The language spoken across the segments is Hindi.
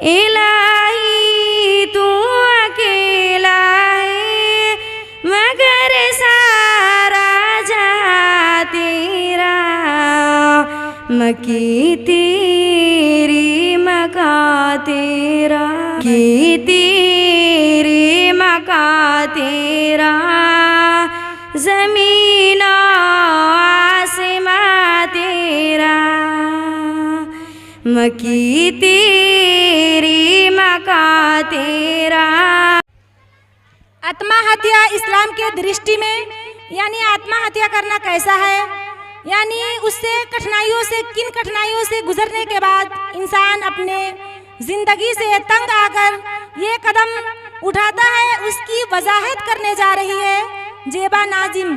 इलाही तू अकेला है मगर सारा जहां तेरा, मकी तेरी मका तेरा, की तेरी मका तेरा, ज़मीन आसमां तेरा, मकी तेरी मका तेरा। आत्महत्या इस्लाम के दृष्टि में यानी आत्महत्या करना कैसा है, यानी उससे कठिनाइयों से किन कठिनाइयों से गुजरने के बाद इंसान अपने ज़िंदगी से तंग आकर ये कदम उठाता है, उसकी वजाहत करने जा रही है जेबा नाजिम।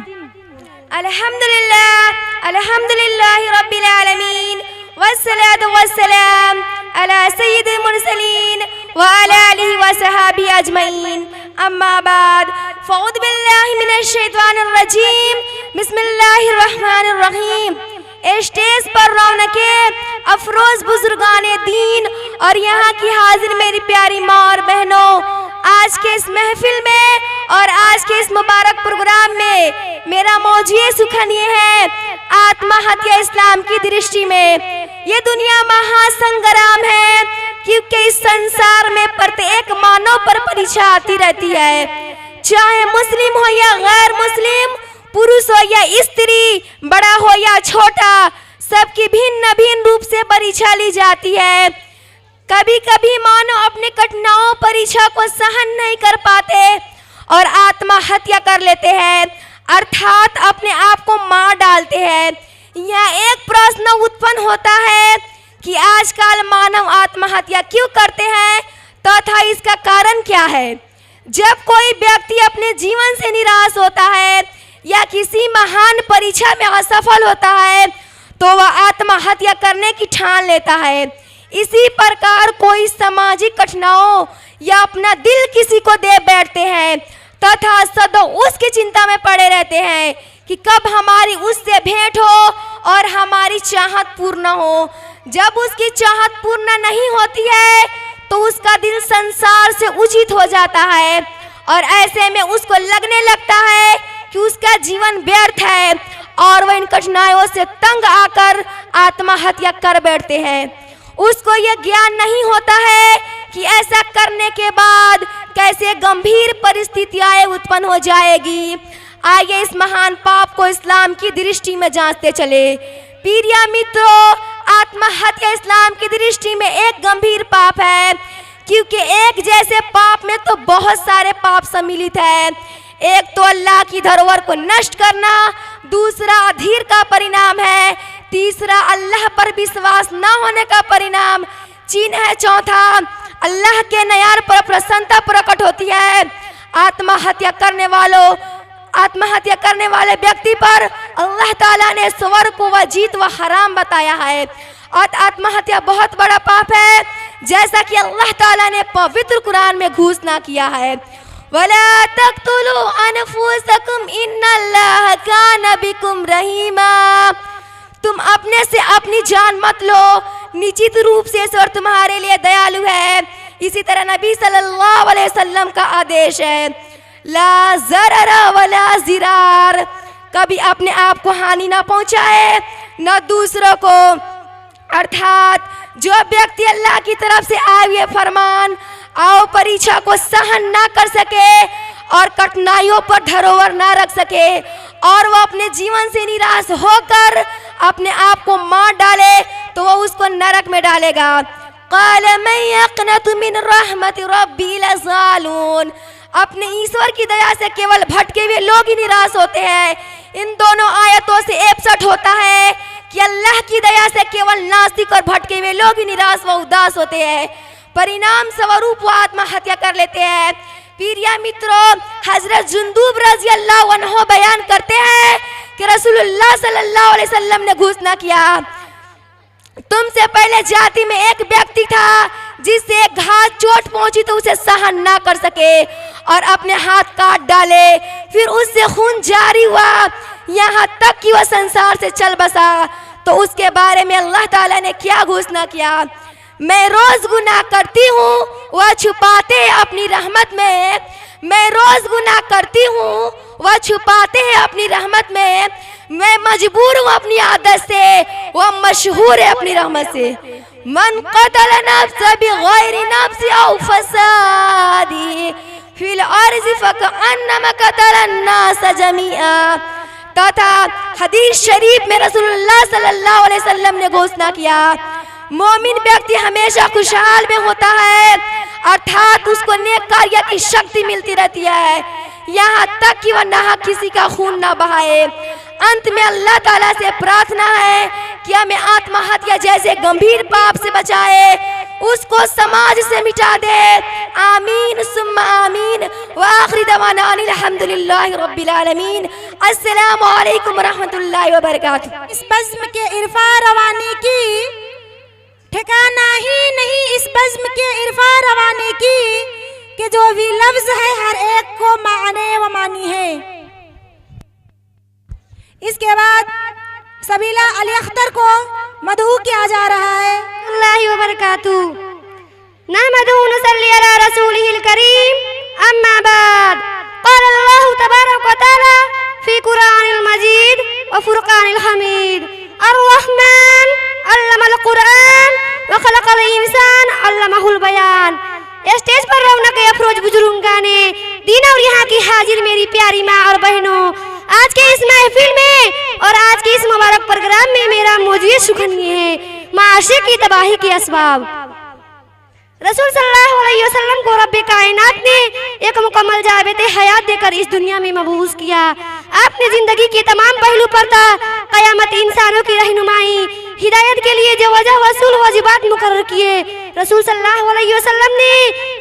अल्हम्दुलिल्लाह अल्हम्दुलिल्लाह रब्बिल आलमीन वस्सलातु वस्सलाम अला सय्यिदिल मुरसलीन व अला आलिहि व सहाबिहि अजमईन, अम्मा बाद, फ़अऊज़ु बिल्लाहि मिनश शैतानिर रजीम, बिस्मिल्लाहिर रहमानिर रहीम। स्टेज पर रौनके अफरोज बुजुर्गाने दीन और यहाँ की हाजिर मेरी प्यारी माँ और बहनों, आज के इस महफिल में और आज के इस मुबारक प्रोग्राम में मेरा मौजूद सुखन ये है, आत्महत्या इस्लाम की दृष्टि में ये दुनिया महासंग्राम है, क्योंकि इस संसार में प्रत्येक मानव पर परीक्षा आती रहती है, चाहे मुस्लिम हो या गैर मुस्लिम, पुरुष हो या स्त्री, बड़ा हो या छोटा, सबकी भिन्न भिन्न रूप से परीक्षा ली जाती है। कभी कभी मानव अपने कठिनाइयों परीक्षा को सहन नहीं कर पाते और आत्महत्या कर लेते हैं, अर्थात अपने आप को मार डालते हैं। यह एक प्रश्न उत्पन्न होता है कि आजकल मानव आत्महत्या क्यों करते हैं तथा इसका कारण क्या है। जब कोई व्यक्ति अपने जीवन से निराश होता है या किसी महान परीक्षा में असफल होता है तो वह आत्महत्या करने की ठान लेता है। इसी प्रकार कोई सामाजिक कठिनाइयों या अपना दिल किसी को दे बैठते हैं तथा सदा उसकी चिंता में पड़े रहते हैं कि कब हमारी उससे भेंट हो और हमारी चाहत पूर्ण हो। जब उसकी चाहत पूर्ण नहीं होती है तो उसका दिल संसार से उचित हो जाता है और ऐसे में उसको लगने लगता है कि उसका जीवन व्यर्थ है और वह इन कठिनाइयों से तंग आकर आत्महत्या कर बैठते हैं। उसको यह ज्ञान नहीं होता है कि ऐसा करने के बाद कैसे गंभीर परिस्थितियां उत्पन्न हो जाएगी। आइए इस महान पाप को इस्लाम की दृष्टि में जांचते चले। प्रिय मित्रों, आत्महत्या इस्लाम की दृष्टि में एक गंभीर पाप है, क्योंकि एक जैसे पाप में तो बहुत सारे पाप सम्मिलित है। एक तो अल्लाह की धरोहर को नष्ट करना, दूसरा अधीर का परिणाम है, तीसरा अल्लाह पर विश्वास न होने का परिणाम, चिन्ह है चौथा अल्लाह के न्याय पर प्रसन्नता प्रकट होती है। आत्महत्या करने वाले व्यक्ति पर अल्लाह ताला ने स्वर्ग को वजीत व हराम बताया है और आत्महत्या बहुत बड़ा पाप है, जैसा कि अल्लाह ताला ने पवित्र कुरान में घोषणा किया है, वला तक़्तुलू अनफुसकुम इन्नल्लाह कान बिकुम रहीमा। तुम अपने से अपनी जान मत लो, निश्चित रूप से ईश्वर तुम्हारे लिए दयालु है। इसी तरह नबी सल्लल्लाहु अलैहि वसल्लम का आदेश है, ला ज़ररा वला ज़िरार, कभी अपने आप को हानि ना पहुंचाए न दूसरों को। अर्थात जो व्यक्ति अल्लाह की तरफ से आए हुए फरमान आओ परीक्षा को सहन ना कर सके और कठिनाइयों पर धरोहर ना रख सके और वह अपने जीवन से निराश होकर अपने आप को मार डाले तो वह उसको नरक में डालेगा। क़ाल मन यक़नतु मिन रहमति रब्बी लज़ालून, अपने ईश्वर की दया से केवल भटके हुए लोग ही निराश होते हैं। इन दोनों आयतों से एब्सेंट होता है कि अल्लाह की दया से केवल नास्तिक और भटके हुए लोग ही निराश व उदास होते हैं, परिणाम स्वरूप वो आत्महत्या कर लेते हैं। प्रिय मित्रों, हजरत जुंदूब रज़ी अल्लाह अन्हु बयान करते हैं कि रसूलुल्लाह सल्लल्लाहु अलैहि वसल्लम ने घोषणा किया, तुमसे पहले जाति में एक व्यक्ति था जिससे एक घात चोट पहुंची तो उसे सहन ना कर सके और अपने हाथ काट डाले, फिर उससे खून जारी हुआ यहाँ तक कि वह संसार से चल बसा। तो उसके बारे में अल्लाह ताला ने क्या घोषणा किया, मैं रोज गुनाह करती हूँ, वह छुपाते हैं अपनी रहमत में। मैं रोज गुनाह करती हूँ, वह छुपाते हैं अपनी रहमत में। मैं मजबूर हूँ अपनी आदत से, वह मशहूर है अपनी रहमत से। मन क़तल नफ्स बिग़ैरि नफ्स औ फ़सादी फिल अर्ज़ फ़कअन्नमा क़तल अन्नास जमीआ। तथा हदीस शरीफ में रसूलुल्लाह सल्लल्लाहु अलैहि वसल्लम ने घोषणा किया, मोमिन व्यक्ति हमेशा खुशहाल में होता है, अर्थात उसको नेक कार्य की शक्ति मिलती रहती है, यहाँ तक कि वह नाहक किसी का खून न बहाए। अंत में अल्लाह ताला से प्रार्थना है कि हमें आत्महत्या जैसे गंभीर पाप से बचाए, उसको समाज से मिटा दे। आमीन सुम्मा आमीन। व आखिरी दवाना अनिल हम्दुलिल्लाहि रब्बिल आलमीन। अस्सलामु अलैकुम रहमतुल्लाहि व बरकातुहू। इस बज़्म के इरफा रवानी की ठिकाना ही नहीं, इस बज़्म के इरफा रवानी की कि जो भी लफ्ज है हर एक को माने व मानी है। इसके बाद सबीला अली अख्तर को मदहू किया जा रहा है। अल्लाह व बरकातुहू। नहमदुहु व नसल्ली अला रसूलिहिल करीम। अम्मा बाद। क़ाल अल्लाहु तबारक व तआला फ़ी क़ुरआनिल मजीद व फ़ुरक़ानिल हमीद। अर्रहमान अल्लमल क़ुरआन व ख़लक़ल इंसान अल्लमहुल बयान। स्टेज पर रौनक अफरोज बुजुर्गान दीन और यहाँ की हाजिर मेरी प्यारी माँ और बहनों, आज के इस महफिल में और आज के इस मुबारक प्रोग्राम में मेरा मौजूद सुखनीय है माशरे की तबाही के असबाब। रसूल सल्लल्लाहु अलैहि वसल्लम को रब्बे कायनात ने एक मुकम्मल जाबिते हयात देकर इस दुनिया में मबूस किया। आपने जिंदगी के तमाम पहलू पर था क़यामत इंसानों की रहनुमाई हिदायत के लिए जो वजह वसूल वाजिबात मुकर्रर किए। रसूल सल्लल्लाहु अलैहि वसल्लम ने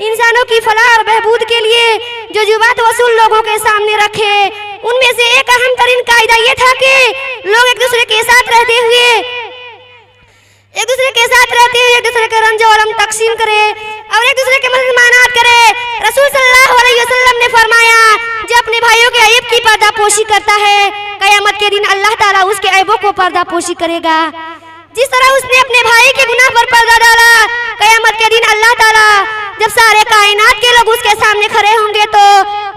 इंसानों की फलाह और बहबूद के लिए जो जुबात वसूल लोगों के सामने रखे, उनमें से एक अहम तरीन कायदा ये था कि लोग एक दूसरे के साथ रहते हुए एक दूसरे के रंज और तकसीम करे और एक दूसरे के मददमानात करे। रसूल सल्लल्लाहु अलैहि वसल्लम ने फरमाया, जो अपने भाइयों के ऐब की पर्दापोशी करता है, क़यामत के दिन अल्लाह ताला उसके ऐबों को पर्दापोशी करेगा। जिस तरह उसने अपने भाई के गुनाह पर पर्दा डाला, क़यामत के दिन अल्लाह ताला जब सारे कायनात के लोग उसके सामने खड़े होंगे तो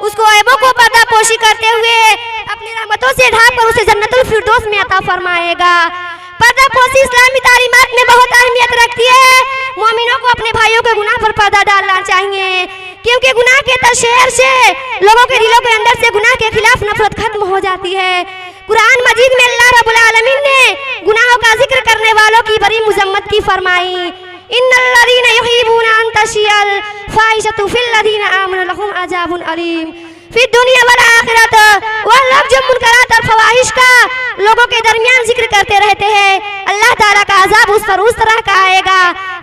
उसको ऐबों को पर्दापोशी करते हुए अपनी रहमतों से ढांप कर उसे जन्नतुल फिरदौस में अता फरमाएगा। पर्दापोशी इस्लामी तालीमात में बहुत अहमियत रखती है। मोमिनों को अपने भाइयों के गुनाह पर पर्दा डालना चाहिए, क्योंकि गुनाह के तशहर से लोगों के दिलों के अंदर से गुनाह के खिलाफ नफरत खत्म हो जाती है। कुरान मजीद में अल्लाह रब्बुल आलमीन ने गुनाहों का जिक्र करने वालों की बड़ी मुज़म्मत की फरमाई। इन्नल्लज़ीना युहिब्बूना अन तशिअल फ़ाहिशतु फ़िल्लज़ीना आमनु लहुम अज़ाबुन अलीम फ़ी दुनिया वल आखिरत। वह लोग जो मुनकरात और फवाहिश का लोगों के दरमियान जिक्र करते रहते हैं, अल्लाह ताला का अज़ाब उस पर उस तरह का आएगा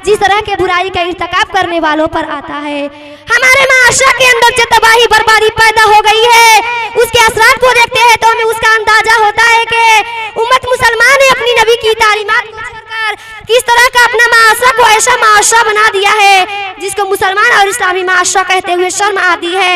जिस तरह के बुराई का इर्तिकाब करने वालों पर आता है। हमारे माशरा के अंदर जो तबाही बर्बादी पैदा हो गई है, उसके असरात को देखते हैं तो हमें उसका अंदाजा होता है कि उम्मत मुसलमान ने अपनी नबी की तालीमात को छोड़कर किस तरह का अपना माशरा को ऐसा माशरा बना दिया है जिसको मुसलमान और इस्लामी माशरा कहते हुए शर्म आती है।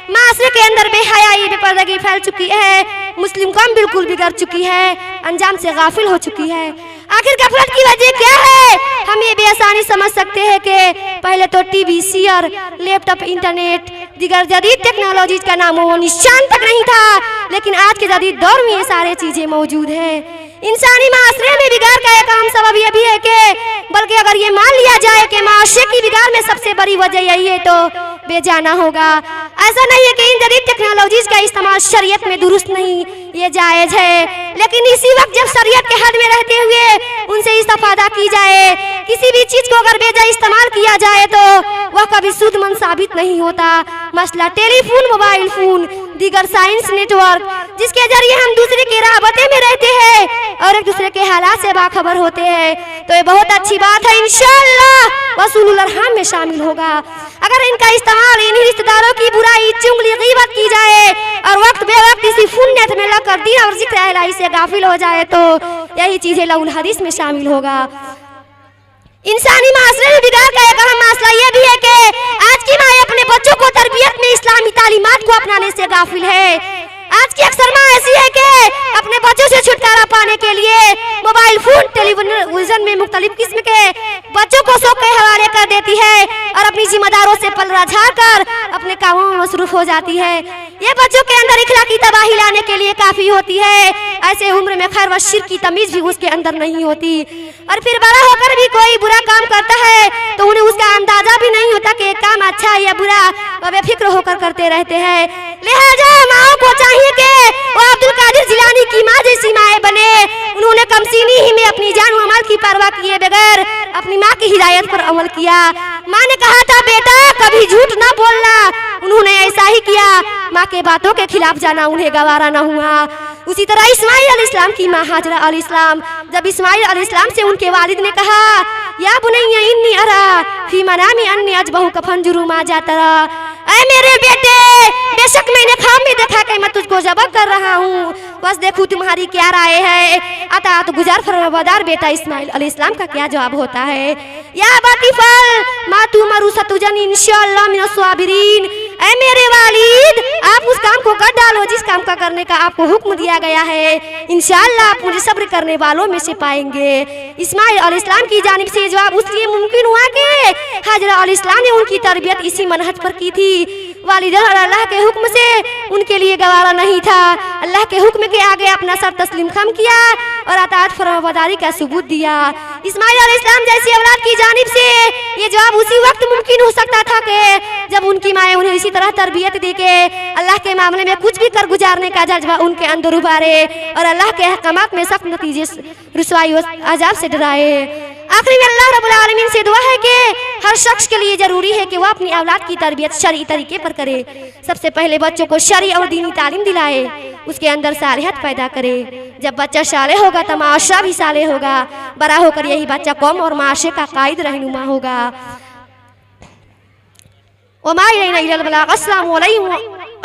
माशरे के अंदर बेहयाई बेपर्दगी फैल चुकी है, मुस्लिम कौम बिल्कुल बिगड़ चुकी है, अंजाम से गाफिल हो चुकी है। आखिर गफलत की वजह क्या है? हम ये बेआसानी समझ सकते हैं कि पहले तो टीवी, सीयर, लैपटॉप, इंटरनेट, दिगर जदीद टेक्नोलॉजीज का नाम वो निशान तक नहीं था, लेकिन आज के जदीद दौर में ये सारी चीजें मौजूद है। इंसानी माशरे में बिगाड़ का एक अहम सबब यह भी है कि बल्कि अगर ये मान लिया जाए कि माशरे की बिगाड़ में सबसे बड़ी वजह यही है तो बेजाना होगा। ऐसा नहीं है कि इन जदीद टेक्नोलॉजीज का इस्तेमाल शरीयत में दुरुस्त नहीं, ये जायज़ है, लेकिन इसी वक्त जब शरीयत के हद में रहते हुए उनसे इस्तेफादा की जाए, किसी भी चीज़ को अगर बेजा इस्तेमाल किया जाए तो वह कभी सूदमंद साबित नहीं होता। मसला टेलीफोन, मोबाइल फ़ोन, दीगर साइंस नेटवर्क जिसके जरिए हम दूसरे के राबते में रहते हैं और एक दूसरे के हालात से बाखबर होते हैं, तो ये बहुत अच्छी बात है। इंशाअल्लाह वसूलुल अरहाम में शामिल होगा। अगर इनका इस्तेमाल इन्हीं रिश्तेदारों की बुराई, चुगली, गीबत की जाए और वक्त बेवक्त इसी फुन्नत में लगकर दीन और जिक्र इलाही से गाफिल हो जाए तो यही चीजें लौल हदीस में शामिल होगा। इंसानी माशरे में बिगाड़ का एक अहम मसला यह भी है कि आज की माँ अपने बच्चों को तरबियत में इस्लामी तालीमात को अपनाने से गाफिल है। आज की अक्सर माँ ऐसी है कि अपने बच्चों से छुटकारा पाने के लिए मोबाइल फोन, टेलीविजन में मुख्तलिफ किस्म के बच्चों को शौक के हवाले कर देती है और अपनी जिम्मेदारों से पलड़ा झाड़कर अपने कामों में मसरूफ हो जाती है। ये बच्चों के अंदर इखलाकी तबाही लाने के लिए काफी होती है। ऐसे उम्र में खैर व शिर्क की तमीज भी उसके अंदर नहीं होती और फिर बड़ा होकर भी कोई बुरा काम करता है तो उन्हें उसका अंदाजा भी नहीं होता कि काम अच्छा है या बुरा, वह बेफिक्र होकर करते रहते हैं। लिहाजा माओ को चाहिए कि वो अब्दुल कादिर जिलानी की माँ जैसी माएँ बने। उन्होंने कमसीनी ही में अपनी जान व माल की परवाह किए बगैर अपनी माँ की हिदायत पर अमल किया। माँ ने कहा था बेटा कभी झूठ ना बोलना, उन्होंने ऐसा ही किया। माँ के बातों के खिलाफ जाना उन्हें गवारा न हुआ। उसी तरह इस्माइल अलैहिस्सलाम की माँ हाजरा अलैहिस्सलाम, जब इस्माइल अलैहिस्सलाम से उनके वालिद ने कहा या बुनैया इन्नी अरा फी मनामी अन्नी अजबहुका फंजुरू मा जातरा, ऐ मेरे बेटे बेशक मैंने ख्वाब में देखा कि मैं तुझको ज़बह कर रहा हूँ, बस देखूं तुम्हारी क्या राय है। अता तो गुजार फरमाबरदार बेटा इस्माइल अलैहिस्सलाम का क्या जवाब होता है। या बातिफल मा तुमरु सतुजन इंशाअल्लाह मिनस साबिरीन, ऐ मेरे वालिद आप उस काम को कर डालो जिस काम का करने का आपको हुक्म दिया गया है, इंशाअल्लाह आप मुझे सब्र करने वालों में से पाएंगे। इस्माइल अलैहिस्सलाम की जानिब से जवाब उसलिए मुमकिन हुआ कि हाजरा अलैहिस्सलाम ने उनकी तरबियत इसी मनहज पर की थी। वालिदैन और अल्लाह के हुक्म से उनके लिए गवारा नहीं था। अल्लाह के हुक्म के आगे अपना सर तस्लीम खम किया और अताअत फरमाबरदारी का सबूत दिया। इस्माइल अलैहिस्सलाम जैसी औलाद की जानिब से ये जवाब उसी वक्त मुमकिन हो सकता था कि जब उनकी माएँ उन्हें इसी तरह तरबियत दे के अल्लाह के मामले में कुछ भी कर गुजारने का जज्बा उनके अंदर उभारे और अल्लाह के अहकामात में सख्त नतीजे रुसवाई और अजाब से डराए। आखिरी में अल्लाह रब्बुल आलमीन से दुआ है कि हर शख्स के लिए जरूरी है कि वह अपनी औलाद की तरबियत शरई तरीके पर करे। सबसे पहले बच्चों को शरई और दीनी तालीम दिलाए, उसके अंदर सालिहत पैदा करे। जब बच्चा साले होगा तो माशरा भी साले होगा, बड़ा होकर यही बच्चा कौम और माशरे का कायद रहनुमा होगा।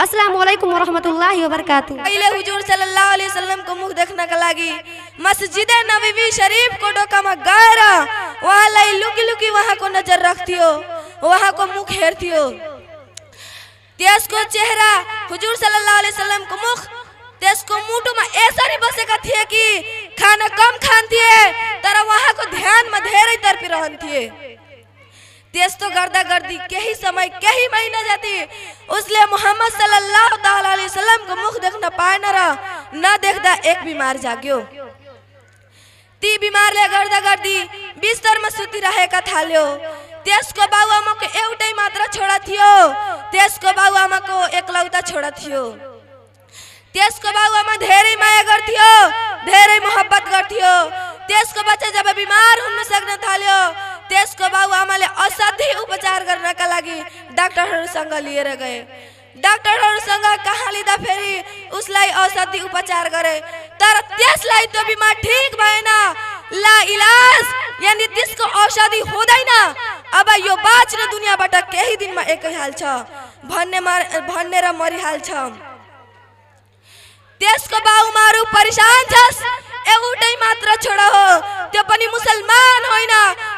अस्सलाम वालेकुम वरहमतुल्लाहि वबरकातुहू। पहले हुजूर सल्लल्लाहु अलैहि वसल्लम को मुख देखने का लागी मस्जिद नबवी शरीफ को डोका में गायरा वहाँ लाई लुकी लुकी वहाँ को नजर रखती हो, वहाँ को मुख हेरती हो। तेज को चेहरा हुजूर सल्लल्लाहु अलैहि वसल्लम को मुख तेज को मुटु में ऐसा नहीं बसे का थी कि खाना कम खाती है तरह वहाँ को ध्यान में धेरे तरफ रहन थी। तेज तो गर्दा गर्दी के ही समय के ही महीना जाती, उसलिए मोहम्मद सल्लल्लाहु ताला अलैहि वसल्लम को मुख देखना पाए न देखता एक बीमार जाग्यो। ती बीमार ले गर्दा गर्दी बिस्तर में सुती रहे का थाल्यो। तेज को बाबू आमा को एउटै मात्र छोड़ा थियो, तेज को बाबू आमा को एकलौता छोड़ा थियो। तेज को बाबू आमा धेरै माया गर्थ्यो, धेरै मोहब्बत गर्थ्यो। तेज को बच्चा जब बीमार हुन सक्न थाल्यो तेज को बाबू आमाले असाध्य उपचार गर्नका लागि डाक्टरहरुसँग लिएर गए। डाक्टरहरुसँग कहाँ लिँदा फेरि उसलाई असाध्य उपचार गरे तर त्यसलाई त्यो बिमार ठीक भएन। ला इलाज यानी त्यसको औषधि हुँदैन, अब यो बाँच्न दुनियाँबाट केही दिनमा एकै हाल छ भन्ने र मरिहाल्छ। त्यसको बाउमारू परेशान छस्, एउटै मात्र छोरा हो, त्यो पनि मुसलमान होइन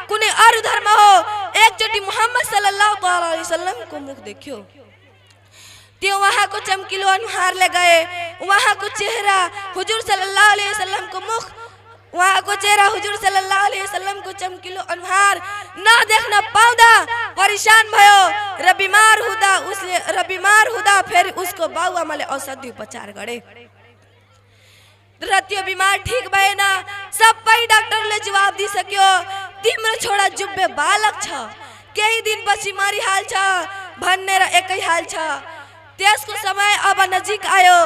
कुनै अरु धर्म हो। एकचोटी मोहम्मद सल्लल्लाहु अलैहि वसल्लम को मुख देख्यो, त्यो वहाँ को चमकीलो अनुहारले गए। वहाँ को चेहरा हुजूर सल्लल्लाहु अलैहि वसल्लम को मुख, वहाँ को चेहरा हुजूर सल्लल्लाहु अलैहि वसल्लम को चमकीलो अनुहार न देख्न पाउँदा परेशान भयो र बिमार हुँदा फेरि उसको बाउ आमाले औषधि उपचार गरे र त्यो बिमार ठीक भएन। सबै डाक्टरले जवाब दिइसक्यो तिम्रो छोरा जुब्बे बालक छ, केही दिनपछि मरिहाल्छ भन्ने र एकै हाल छ। त्यसको समय अब नजिक आयो,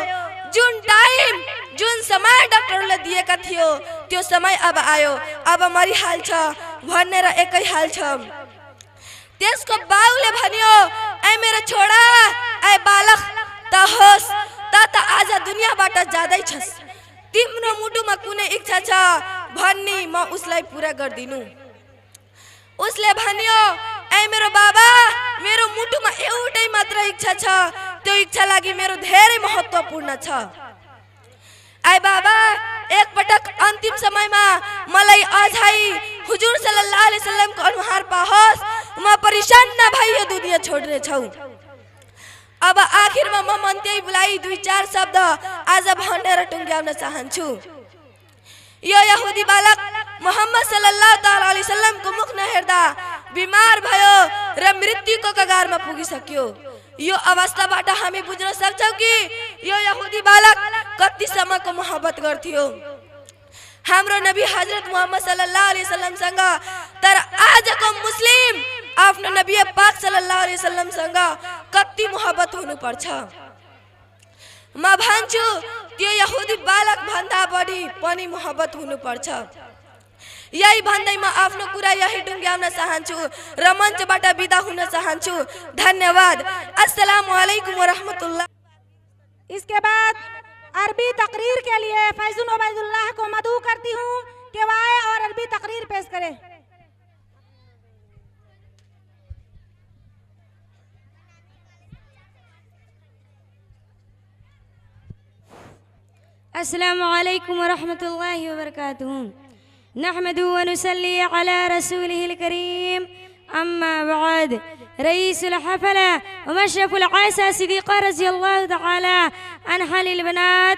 जुन समय डाक्टरले दिएका थियो त्यो समय अब आयो, अब मरिहाल्छ भन्ने र एकै हाल छ। त्यसको बाउले भन्यो ऐ मेरो छोरा ऐ बालक त होस् त आज दुनियाँबाट जाँदै छस्, तिम्रो मुटुमा कुनै इच्छा छ भन्ने म उसलाई पूरा गर्दिनु। उसले भन्यो ऐ मेरो बाबा मेरो मुटुमा एउटै मात्र इच्छा छ, त्यो इच्छा लागि मेरो धेरै महत्त्वपूर्ण छ। ऐ बाबा एकपटक अन्तिम समयमा मलाई अझै हुजूर सल्लल्लाहु अलैहि वसल्लमको अनुहार पाहोस्, म परेशान नभई यो दुनिया छोड्ने छौ। अब आखिरमा म मन्त्यै बुलाई दुई चार शब्द आज भनेर टुङ्ग्याउन चाहन्छु। यो यहुदी बालक मोहम्मद सल्लल्लाहु ताला अलैहि वसल्लम को मुख न हेर्दा बीमार भयो र मृत्युको कगारमा पुगिसक्यो। यो अवस्थाबाट हामी बुझ्न सक्छौं कि यो यहुदी बालक कतिसम्मको मोहब्बत गर्थ्यो हाम्रो नबी हजरत मोहम्मद सल्लल्लाहु अलैहि वसल्लम सँग। तर आजको मुस्लिम आफ्नो नबी पाक सल्लल्लाहु अलैहि वसल्लम सँग कति मोहब्बत हुनुपर्छ। म भन्छु त्यो यहुदी बालक भन्दा बढी पनि मोहब्बत हुनुपर्छ। यही भन्दै म आफ्नो कुरा यही टुङ्ग्याउन चाहन्छु र मञ्चबाट बिदा हुन चाहन्छु। धन्यवाद। अस्सलामु अलैकुम व रहमतुल्लाह। इसके बाद अरबी तकरीर के लिए फैजुल उबैदुल्लाह को मदऊ करती हूँ कि वह आए और अरबी तकरीर पेश करे। अस्सलामु अलैकुम व रहमतुल्लाहि व बरकातुहू। नहमदु व नुसल्ली अला रसूलिहिल करीम। अम्मा बाद। रईसुल हफला व मशरफुल आसा सिद्दीक़ा रज़ियल्लाहु तआला अन्हा लिल बनात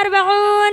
40